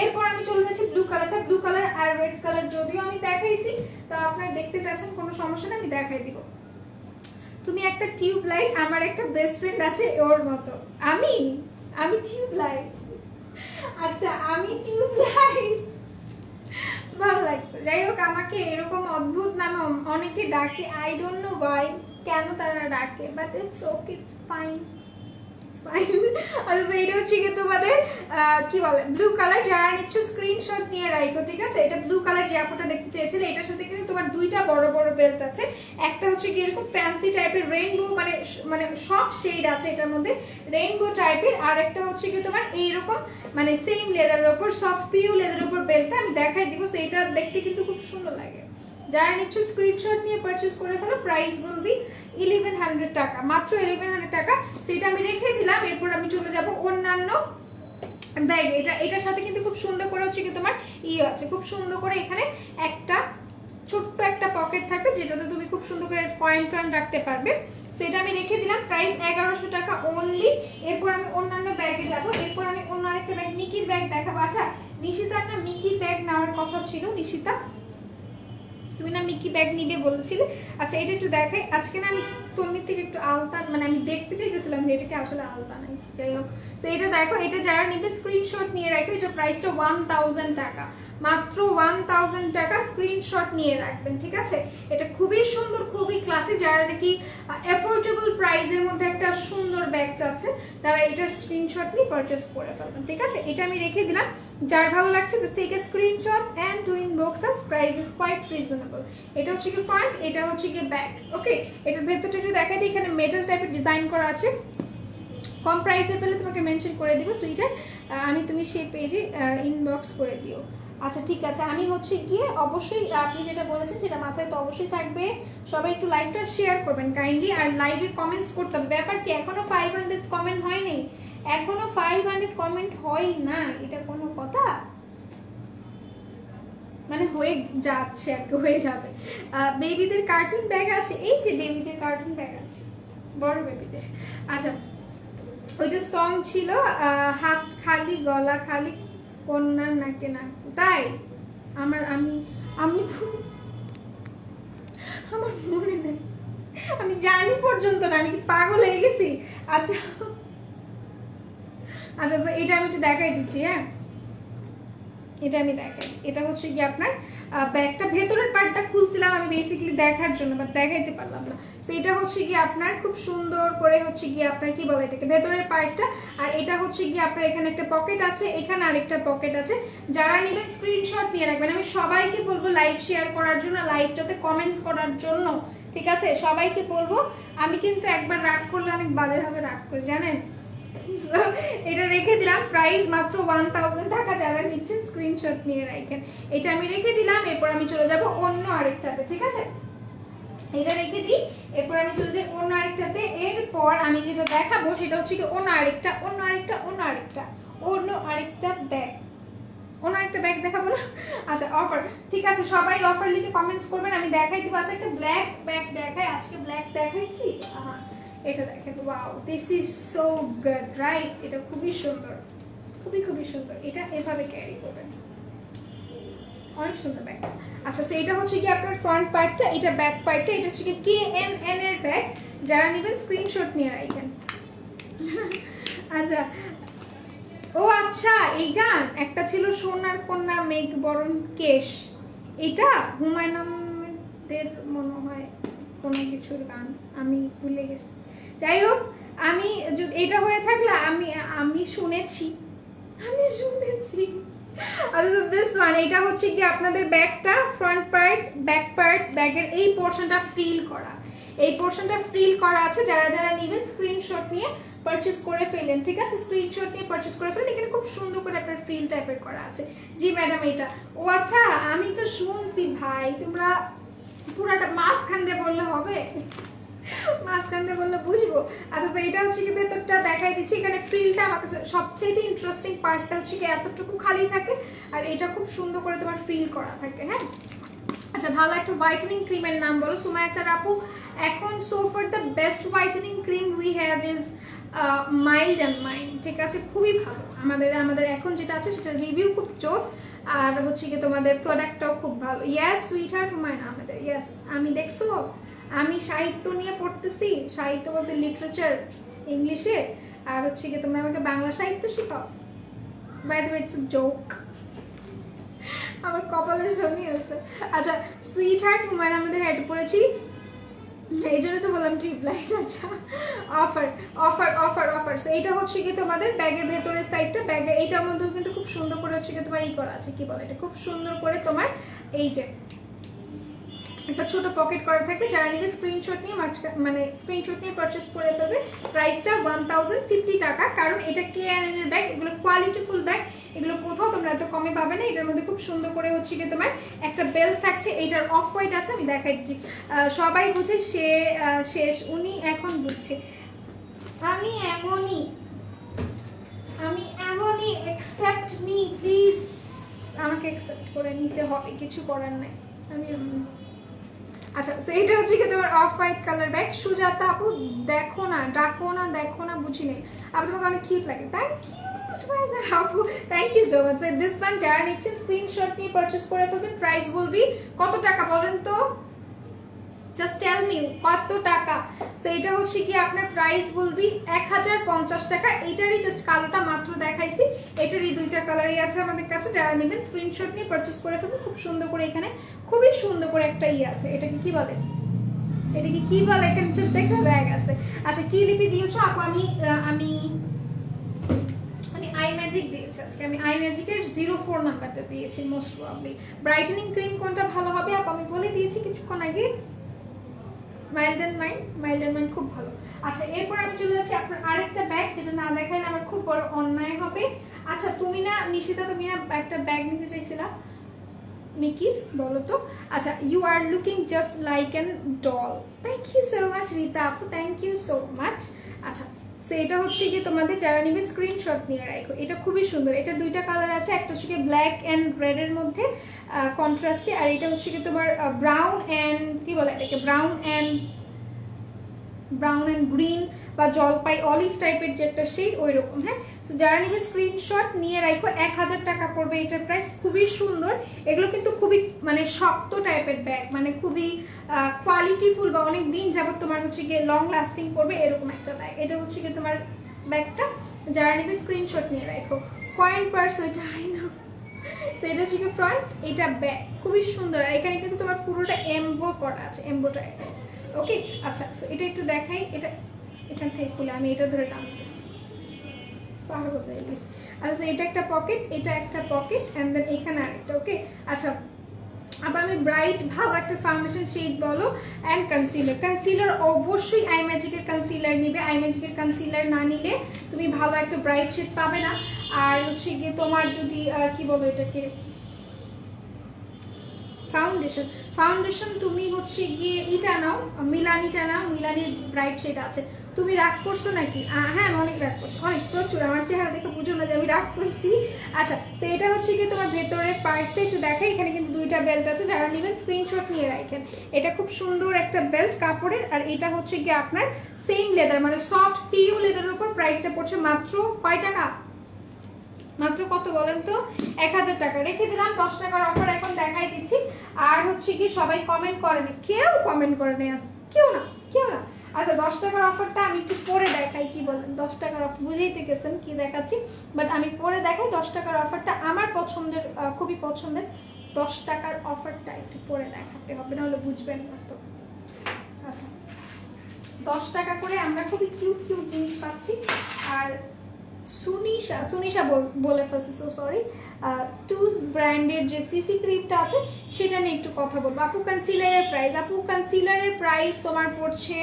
এরপর আমি চলে যাচ্ছি ব্লু কালারটা। ব্লু কালার আর রেড কালার যদিও আমি দেখাইছি, তো আপনারা দেখতে চাচ্ছেন কোনো সমস্যা না, আমি দেখাই দিব। তুমি একটা টিউব লাইট, আমার একটা বেস্ট ফ্রেন্ড আছে ওর মতো। আমি টিউব লাইট। আচ্ছা, আমি টিউব লাইট, ভালো লাগছে। যাই হোক, আমাকে এরকম অদ্ভুত নামে অনেকে ডাকে। আই ডোন্ট নো ওয়াই, কেন তারা ডাকে, but it's okay, it's fine. আচ্ছা, এটা হচ্ছে কি তোমাদের কি বলে ব্লু কালার। যারা নিচ্ছ স্ক্রিনশট নিয়ে রাখো, ঠিক আছে? এটা ব্লু কালার যে আপুটা দেখতে চেয়েছিলে, এটার সাথে কিন্তু তোমার দুইটা বড় বড় বেল্ট আছে। একটা হচ্ছে কি এরকম ফ্যান্সি টাইপের রেইনবো, মানে সব শেড আছে এটার মধ্যে, রেইনবো টাইপের। আর একটা হচ্ছে কি তোমার এইরকম মানে সেম লেদারের উপর, সফট পিউ লেদারের উপর বেল্টটা আমি দেখাই দিব। সো এটা দেখতে কিন্তু খুব সুন্দর লাগে। যারা নিচ্ছ স্ক্রিনশট নিয়ে পারচেজ করে ফেলো। প্রাইস উইল বি 1100 টাকা, মাত্র 1100 টাকা। সেটা আমি রেখে দিলাম। এরপর আমি চলে যাব অন্যান্য ব্যাগ। এটার সাথে কিন্তু খুব সুন্দর করে হচ্ছে কি তোমার আছে, খুব সুন্দর করে এখানে একটা ছোট্ট একটা পকেট থাকবে, যেটাতে তুমি খুব সুন্দর করে কয়েন টয়েন রাখতে পারবে। সেটা আমি রেখে দিলাম। প্রাইস 1100 টাকা অনলি। এরপর আমি অন্যান্য ব্যাগে যাব। এরপর আমি অন্য আরেকটা ব্যাগ, মিকির ব্যাগ দেখাবো। আচ্ছা নিশিতা, একটা মিকির ব্যাগ নেওয়ার কথা ছিল। নিশিতা, তুমি না মিকি ব্যাগ নিবে বলেছিলে। আচ্ছা, এটা একটু দেখাই। আজকে না আমি তন্নির থেকে একটু আলতা, মানে আমি দেখতে চাইতেছিলাম যে এটাকে আসলে আলতা নাই, যাই হোক। তো এটা দেখো, এটা যারা নিবে স্ক্রিনশট নিয়ে রাখো, এটা প্রাইসটা 1000 টাকা, মাত্র 1000 টাকা, স্ক্রিনশট নিয়ে রাখবেন, ঠিক আছে? এটা খুবই সুন্দর, খুবই ক্লাসি, যারা নাকি অ্যাফোর্ডেবল প্রাইসের মধ্যে একটা সুন্দর ব্যাগ চাচ্ছে তারা এটার স্ক্রিনশট নিয়ে পারচেস করে ফেলবেন, ঠিক আছে? এটা আমি রেখে দিলাম, যার ভালো লাগছে just take a screenshot and to inbox us, price is quite reasonable. এটা হচ্ছে কি ফ্রন্ট, এটা হচ্ছে কি ব্যাক, ওকে? এটার ভেতরটা একটু দেখাই দিই, এখানে মেটাল টাইপের ডিজাইন করা আছে, কম প্রাইসে পেলে তোমাকে মেনশন করে দিব সুইটার, আমি তুমি সেই পেজে ইনবক্স করে দিও। আচ্ছা ঠিক আছে, আমি হচ্ছে গিয়ে অবশ্যই আপনি যেটা বলেছেন সেটা মাথায় তো অবশ্যই থাকবে, সবাই একটু লাইভটা শেয়ার করবেন কাইন্ডলি, আর লাইভে কমেন্টস করতে হবে। ব্যাপার কি, এখনো 500 কমেন্ট হয়নি, এখনো 500 কমেন্ট হয় না, এটা কোনো কথা? মানে হয়ে যাচ্ছে আর কি, হয়ে যাবে। বেবিদের কার্টুন ব্যাগ আছে, এই যে বেবিদের কার্টুন ব্যাগ আছে, বড় বেবিদের। আচ্ছা, ওই যে সং ছিল হাত খালি গলা খালি কন্যার নাকে না, তাই আমি তো আমার মনে নেই, আমি জানি পর্যন্ত না, আমি কি পাগল হয়ে গেছি? আচ্ছা আচ্ছা, এটা আমি একটু দেখাই দিচ্ছি, হ্যাঁ এটা আমি দেখাই, এটা হচ্ছে কি আপনার ব্যাগটা, ভেতরের পার্টটা খুলছিলাম আমি বেসিক্যালি দেখার জন্য, বাট দেখাইতে পারলাম না। তো এটা হচ্ছে কি আপনার খুব সুন্দর করে হচ্ছে কি আপনার কি বলে এটাকে, ভেতরের পার্টটা, আর এটা হচ্ছে কি আপনার এখানে একটা পকেট আছে, এখানে আরেকটা পকেট আছে। যারা নেবেন স্ক্রিনশট নিয়ে রাখবেন, আমি সবাইকে বলবো লাইভ শেয়ার করার জন্য, লাইভটাতে কমেন্টস করার জন্য, ঠিক আছে? সবাইকে বলবো, আমি কিন্তু একবার রাগ করলে অনেক বাজেভাবে রাগ করি জানেন। এটা রেখে দিলাম, প্রাইস মাত্র 1000 টাকা, যারা নিচ্ছেন স্ক্রিনশট নিয়ে রাখেন। এটা আমি রেখে দিলাম, এরপর আমি চলে যাব অন্য আরেকটাতে, ঠিক আছে? এটা রেখে দিই, এরপর আমি চলে যাই অন্য আরেকটাতে। এরপর আমি যেটা দেখাবো সেটা হচ্ছে কি অন্য আরেকটা ব্যাগ, অন্য আরেকটা ব্যাগ দেখাবো না? আচ্ছা অফার, ঠিক আছে, সবাই অফার লিখে কমেন্টস করবেন, আমি দেখাই দিব। আচ্ছা একটা ব্ল্যাক ব্যাগ দেখাই, আজকে ব্ল্যাক দেখাইছি, এটা দেখেন, wow this is so good right, এটা খুবই সুন্দর, খুবই সুন্দর, এটা এভাবে ক্যারি করবেন, অনেক সুন্দর ব্যাগ। আচ্ছা সেইটা হচ্ছে কি আপনার ফ্রন্ট পার্টটা, এটা ব্যাক পার্টটা, এটা হচ্ছে কি KNN এর ব্যাগ, যারা নেবেন স্ক্রিনশট নিয়ে রাখেন। আচ্ছা ও আচ্ছা, এই গান একটা ছিল সোনার কন্যা মেঘ বরণ কেশ, এটা হুমায়ুন আহমেদের মনে হয় কোনো কিছুর গান, আমি ভুলে গেছি, যাই হোক। আমি এটা হয়ে থাকলে আমি শুনেছি। আচ্ছা দিস ওয়ান, এটা হচ্ছে কি আপনাদের ব্যাগটা, ফ্রন্ট পার্ট ব্যাক পার্ট, ব্যাগের এই পোর্শনটা ফ্রিল করা, এই পোর্শনটা ফ্রিল করা আছে, যারা নেবেন স্ক্রিনশট নিয়ে পারচেজ করে ফেলেন, ঠিক আছে? স্ক্রিনশট নিয়ে পারচেজ করে ফেলেন, এখানে খুব সুন্দর করে আপনার ফ্রিল টাইপের করা আছে। জি ম্যাডাম এটা, ও আচ্ছা আমি তো শুনছি ভাই, তোমরা পুরাটা মাঝখান দিয়ে বললে হবে, মাঝখান দিয়ে বললে বুঝবো। আচ্ছা তো এটা হচ্ছে কি ভেতরটা দেখাই দিচ্ছি, এখানে ফ্রিলটা আমার কাছে সবচেয়ে ইন্টারেস্টিং পার্টটা হচ্ছে কি এতটুকু খালি থাকে, আর এটা খুব সুন্দর করে তোমার ফ্রিল করা থাকে, হ্যাঁ। আচ্ছা ভালো একটা হোয়াইটেনিং ক্রিমের নাম বলো সুমাইয়া স্যার আপু। এখন so far the best whitening cream we have is mild and mind, ঠিক আছে? খুবই ভালো, আমাদের এখন যেটা আছে সেটা রিভিউ খুব জোস, আর হচ্ছে কি তোমাদের প্রোডাক্টটাও খুব ভালো। ইয়াস সুইট হার্ট হুমায়ুন আহমেদের, ইয়াস। আমি দেখছো আমি সাহিত্য নিয়ে পড়তেছি, সাহিত্য বলতে লিটারেচার ইংলিশে, আর হচ্ছে কি তোমরা আমাকে বাংলা সাহিত্য শেখাও। By the way it's a joke, আমার কপালে শনি আছে। আচ্ছা সুইট হার্ট হুমায়ুন আহমেদের হেড পড়েছি, এই জন্য তো বললাম ট্রিপ লাইট। আচ্ছা অফার সো এটা হচ্ছে কি তোমাদের ব্যাগের ভেতরের সাইডটা, ব্যাগের এইটার মধ্যেও কিন্তু খুব সুন্দর করে হচ্ছে কি তোমার এই করা আছে, কি বলে এটা, খুব সুন্দর করে তোমার এই যে একটা ছোট পকেট করা থাকবে, যারা নিবে স্ক্রিনশট নিয়ে মানে স্ক্রিনশট নিয়ে পারচেস করে ফেলবে। প্রাইসটা 1050 টাকা, কারণ এটা KNN এর ব্যাগ, এগুলো কোয়ালিটিফুল ব্যাগ, এগুলো কোথাও তোমরা এত কমে পাবে না। এটার মধ্যে খুব সুন্দর করে হচ্ছে কি তোমার একটা বেল্ট থাকছে, এইটার অফ হোয়াইট আছে, আমি দেখাই দিচ্ছি। সবাই বুঝে সে শেষ, উনি এখন বুঝছে, আমি এমনই অ্যাকসেপ্ট মি প্লিজ, আমাকে অ্যাকসেপ্ট করে নিতে হবে, কিছু করার নাই, আমি। আচ্ছা সেইটা হচ্ছে কি তোমার off white colour bag. Sujata আপু দেখো না, ডাকো না, দেখো না, বুঝি নেই আপু, তোমাকে অনেক কিউট লাগে, থ্যাংক ইউ আপু, thank you so much. This one যারা নিচ্ছেন স্ক্রিনশট নিয়ে পারচেস করে ফেলবেন। প্রাইস বলবি কত টাকা বলেন তো, জাস্ট টেল মি কত টাকা। সো এটা হচ্ছে কি আপনার প্রাইস বলবি 1050 টাকা। এটারই জাস্ট কালোটা মাত্র দেখাইছি, এটারই দুইটা কালারই আছে আমাদের কাছে। যারা নেবেন স্ক্রিনশট নিয়ে পারচেজ করে ফেলবেন। খুব সুন্দর করে এখানে খুবই সুন্দর করে একটা আছে, এটাকে কি বলে, এটাকে কি বলে, এখানে ছোট্ট একটা ব্যাগ আছে। আচ্ছা কি লিপি দিয়েছো আপু? আমি আমি আই ম্যাজিক দিয়েছি আজকে, আমি আই ম্যাজিকের 04 নাম্বারটা দিয়েছি মোস্ট প্রবাবলি। ব্রাইটেনিং ক্রিম কোনটা ভালো হবে আপু আমি বলে দিয়েছি কিছুক্ষণ আগে, মাইল্ড অ্যান্ড মাইন্ড খুব ভালো। আচ্ছা এরপর আমি চলে যাচ্ছি আপনার আরেকটা ব্যাগ, যেটা না দেখাইলে আমার খুব বড় অন্যায় হবে। আচ্ছা তুমি না নিশিতা, তুমি না একটা ব্যাগ নিতে চাইছিলা মিকি, বলো তো। আচ্ছা you are looking just like an doll. Thank you so much Rita আপু, থ্যাংক ইউ সো মাচ। আচ্ছা সো এটা হচ্ছে কি তোমাদের যারা নিবে স্ক্রিনশট নিয়ে রাখো। এটা খুবই সুন্দর, এটা দুইটা কালার আছে, একটা হচ্ছে কি ব্ল্যাক অ্যান্ড রেড এর মধ্যে কন্ট্রাস্টে, আর এটা হচ্ছে কি তোমার ব্রাউন অ্যান্ড কি বলে এটাকে, ব্রাউন অ্যান্ড গ্রিন বা জলপাই অলিভ টাইপের যে একটা শেড ওই রকম। হ্যাঁ সো যারা নিবে স্ক্রিনশট নিয়ে রাখো। 1000 টাকা পড়বে এটার প্রাইস। খুবই সুন্দর, এগুলো কিন্তু খুবই মানে শক্ত টাইপের ব্যাগ, মানে খুবই কোয়ালিটিফুল বা অনেক দিন যাবত তোমার হচ্ছে গিয়ে লং লাস্টিং করবে এরকম একটা ব্যাগ। এটা হচ্ছে গিয়ে তোমার ব্যাগটা, যারা নিবে স্ক্রিনশট নিয়ে রাখো। কয়েন পার্স ওইটা আই না, তো এটা হচ্ছে গিয়ে ফ্রন্ট, এটা ব্যাগ খুবই সুন্দর। আর এখানে কিন্তু তোমার পুরোটা এমবো করা আছে, এমবো টাইপের। ওকে আচ্ছা সো এটা একটু দেখাই, এটা এখান থেকে খুলে আমি এটা ধরে টানতেছি, পাহাড় হয়ে গেছে। আচ্ছা এটা একটা পকেট, এটা একটা পকেট অ্যান্ড দেন এখানে আরেকটা। ওকে আচ্ছা আবার আমি ব্রাইট ভালো একটা ফাউন্ডেশন শেড বলো অ্যান্ড কনসিলার অবশ্যই আই ম্যাজিকের কনসিলার নিবে। আই ম্যাজিকের কনসিলার না নিলে তুমি ভালো একটা ব্রাইট শেড পাবে না। আর হচ্ছে গিয়ে তোমার যদি কি বলো এটাকে ফাউন্ডেশন তুমি হচ্ছে গিয়ে ইটা নাও, মিলানিটা নাও, মিলানির ব্রাইট শেড আছে। তুমি রাগ করছো নাকি? হ্যাঁ আমি অনেক রাগ করছি, অনেক প্রচুর। আমার চেহারা দেখে বুঝো না যে আমি রাগ করছি। আচ্ছা তো এটা হচ্ছে গিয়ে তোমার ভেতরের পার্টটা একটু দেখাই। এখানে কিন্তু দুইটা বেল্ট আছে, যারা নেবেন স্ক্রিনশট নিয়ে রাখেন। এটা খুব সুন্দর একটা বেল্ট কাপড়ের, আর এটা হচ্ছে গিয়ে আপনার সেম লেদার মানে সফট পিইউ লেদারের উপর। প্রাইসটা পড়ছে মাত্র কয় টাকা? মাত্র কত বলেন তো? 1000 টাকা। রেখে দিলাম 10 টাকার অফার এখন দেখাই দিচ্ছি। আর হচ্ছে কি সবাই কমেন্ট করেনি, কেউ কমেন্ট করেনি, কেউ না। আচ্ছা 10 টাকার অফারটা আমি একটু পরে দেখাই, কি বলেন? 10 টাকার অফার বুঝেইতে গেছেন কি দেখাচ্ছি, বাট আমি পরে দেখাই 10 টাকার অফারটা। আমার পছন্দের, খুবই পছন্দের 10 টাকার অফারটা একটু পরে দেখাতে হবে, নাহলে বুঝবেন না তো। আচ্ছা 10 টাকা করে আমরা খুবই কিউট জিনিস পাচ্ছি। আর সুনিশা বলে ফেলছি, সো সরি। টুস ব্র্যান্ডের যে সিসি ক্রিমটা আছে সেটা নিয়ে একটু কথা বলবো। আপু কনসিলারের প্রাইস তোমার পড়ছে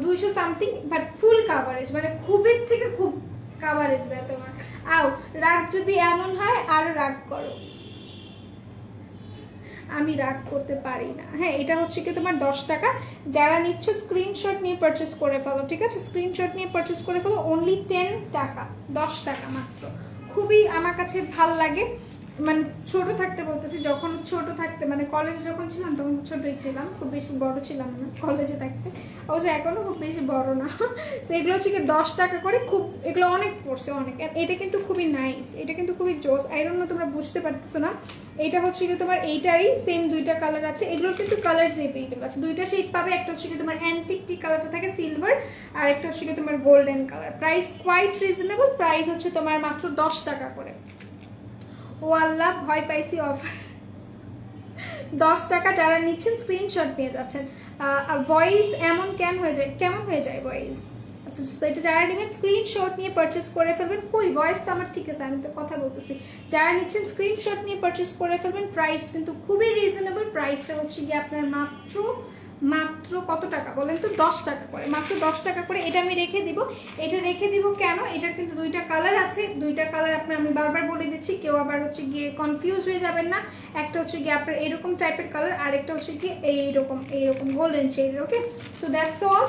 200 সামথিং, বাট ফুল কাভারেজ, মানে খুবের থেকে খুব কাভারেজ দেয় তোমার। রাগ যদি এমন হয় আরো রাগ করো, আমি রাগ করতে পারি না। হ্যাঁ এটা হচ্ছে কি তোমার 10 টাকা। যারা নিচ্ছ স্ক্রিনশট নিয়ে পারচেস করে ফেলো, ঠিক আছে? স্ক্রিনশট নিয়ে পারচেস করে ফেলো, অনলি 10 টাকা, 10 টাকা মাত্র। খুবই আমার কাছে ভাল লাগে, মানে ছোট থাকতে বলতেছি, যখন ছোট থাকতে মানে কলেজে যখন ছিলাম তখন ছোটই ছিলাম, খুব বেশি বড় ছিলাম না কলেজে থাকতে, অবশ্য এখনো খুব বেশি বড় না। তো এগুলো হচ্ছে কি 10 টাকা করে, খুব এগুলো অনেক পড়ছে অনেক। এটা কিন্তু খুবই নাইস, এটা কিন্তু খুবই জোস। আই ডোন্ট নো তোমরা বুঝতে পারতেছো না। এটা হচ্ছে কি তোমার এইটারই সেম দুইটা কালার আছে, এগুলোর কিন্তু কালার সেপারেট আছে, দুইটা শেড পাবে। একটা হচ্ছে কি তোমার অ্যান্টিক টি কালারটা থাকে সিলভার, আর একটা হচ্ছে কি তোমার golden colour. Price quite reasonable, price হচ্ছে তোমার মাত্র 10 টাকা করে। ও আল্লাহ ভয় পাইছি, অফার 10 টাকা। যারা নিচ্ছেন স্ক্রিনশট নিয়ে যাচ্ছেন। ভয়েস এমন কেমন হয়ে যায় ভয়েস? আচ্ছা তো এটা যারা নেবেন স্ক্রিনশট নিয়ে পারচেস করে ফেলবেন। কই ভয়েস তো আমার ঠিক আছে, আমি তো কথা বলতেছি। যারা নিচ্ছেন স্ক্রিনশট নিয়ে পারচেস করে ফেলবেন। প্রাইস কিন্তু খুবই রিজনেবল, প্রাইসটা হচ্ছে গিয়ে আপনার মাত্র কত টাকা বলেন তো? 10 টাকা করে, মাত্র 10 টাকা করে। এটা আমি রেখে দিব। এটা রেখে দিব কেন? এটার কিন্তু দুইটা কালার আছে, দুইটা কালার আমি বারবার বলে দিচ্ছি, কেউ আবার হচ্ছে গিয়ে কনফিউজ হয়ে যাবেন না। একটা হচ্ছে গিয়ে আপনার এরকম টাইপের কালার, আর একটা হচ্ছে গিয়ে এইরকম গোল্ডেন শেডের। Okay so that's all.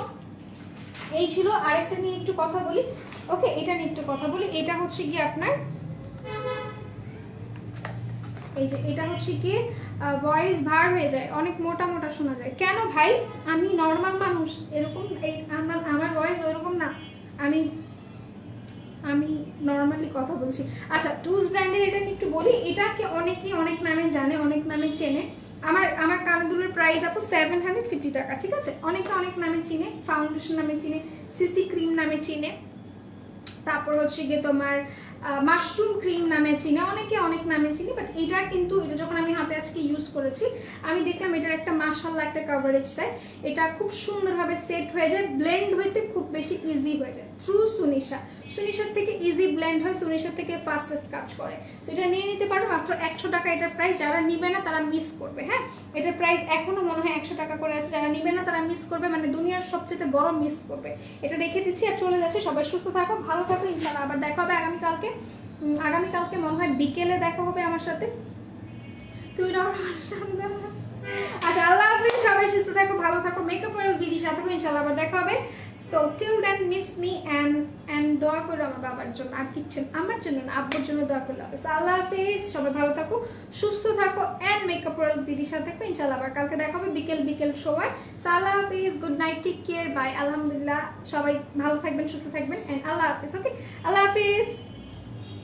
এই ছিল। আরেকটা নিয়ে একটু কথা বলি। ওকে এটা নিয়ে একটু কথা বলি। এটা হচ্ছে গিয়ে আপনার এই যে, এটা হচ্ছে গিয়ে ভয়েস ভার হয়ে যায়, অনেক মোটা শোনা যায়। কেন ভাই? আমি নর্মাল মানুষ, এরকম আমার ভয়েস ওইরকম না, আমি নর্মালি কথা বলছি। আচ্ছা টুস ব্র্যান্ডের এটা নিয়ে একটু বলি। এটাকে অনেকেই অনেক নামে জানে, অনেক নামে চেনে। আমার আমার কানের প্রাইস আপু 750 টাকা, ঠিক আছে? অনেকে অনেক নামে চিনে, ফাউন্ডেশন নামে চিনে, সিসি ক্রিম নামে চিনে, তারপর হচ্ছে গিয়ে তোমার মাশরুম ক্রিম নামে চিনে, অনেকে অনেক নামে চিনি। বাট এটা কিন্তু এটা যখন আমি হাতে আজকে ইউজ করেছি আমি দেখলাম এটার একটা মাশাআল্লাহ একটা কভারেজ দেয়, এটা খুব সুন্দরভাবে সেট হয়ে যায়, ব্লেন্ড হইতে খুব বেশি ইজি হয়ে যায় থ্রু সুনিশার থেকে ইজি ব্লেন্ড হয়, সুনিশার থেকে ফাস্টেস্ট কাজ করে। সো এটা নিয়ে নিতে পারো, মাত্র 100 টাকা এটার প্রাইস। যারা নিবে না তারা মিস করবে। হ্যাঁ, এটার প্রাইস এখনো মনে হয় 100 টাকা করে আছে, যারা নিবে না তারা মিস করবে, মানে দুনিয়ার সবচেয়ে বড় মিস করবে। এটা রেখে দিচ্ছি আর চলে যাচ্ছে। সবাই সুস্থ থাকো, ভালো থাকো, ইনশাআল্লাহ আবার দেখা হবে আগামীকালকে মনে হয় বিকেলে দেখা হবে আমার সাথে। তুমি আচ্ছা, আল্লাহ হাফিজ, সবাই সুস্থ থাকো, ভালো থাকো, মেকআপ ওয়ার্ল্ড ভিডিওর সাথে ইনশাআল্লাহ আবার দেখা হবে। So till then miss me and দোয়া করো আমার বাবার জন্য, আর কিচ্ছু আমার জন্য না, আব্বুর জন্য দোয়া করলে হবে। আল্লাহ হাফিজ, সবাই ভালো থাকো, সুস্থ থাকো, এন্ড মেকআপ ওয়ার্ল্ড ভিডিওর সাথে ইনশাআল্লাহ আবার কালকে দেখা হবে বিকেল সময়। আল্লাহ হাফিজ, good night, take care, bye, আলহামদুলিল্লাহ, সবাই ভালো থাকবেন, সুস্থ থাকবেন, এন্ড আল্লাহ হাফিজ। ওকে, আল্লাহ হাফিজ।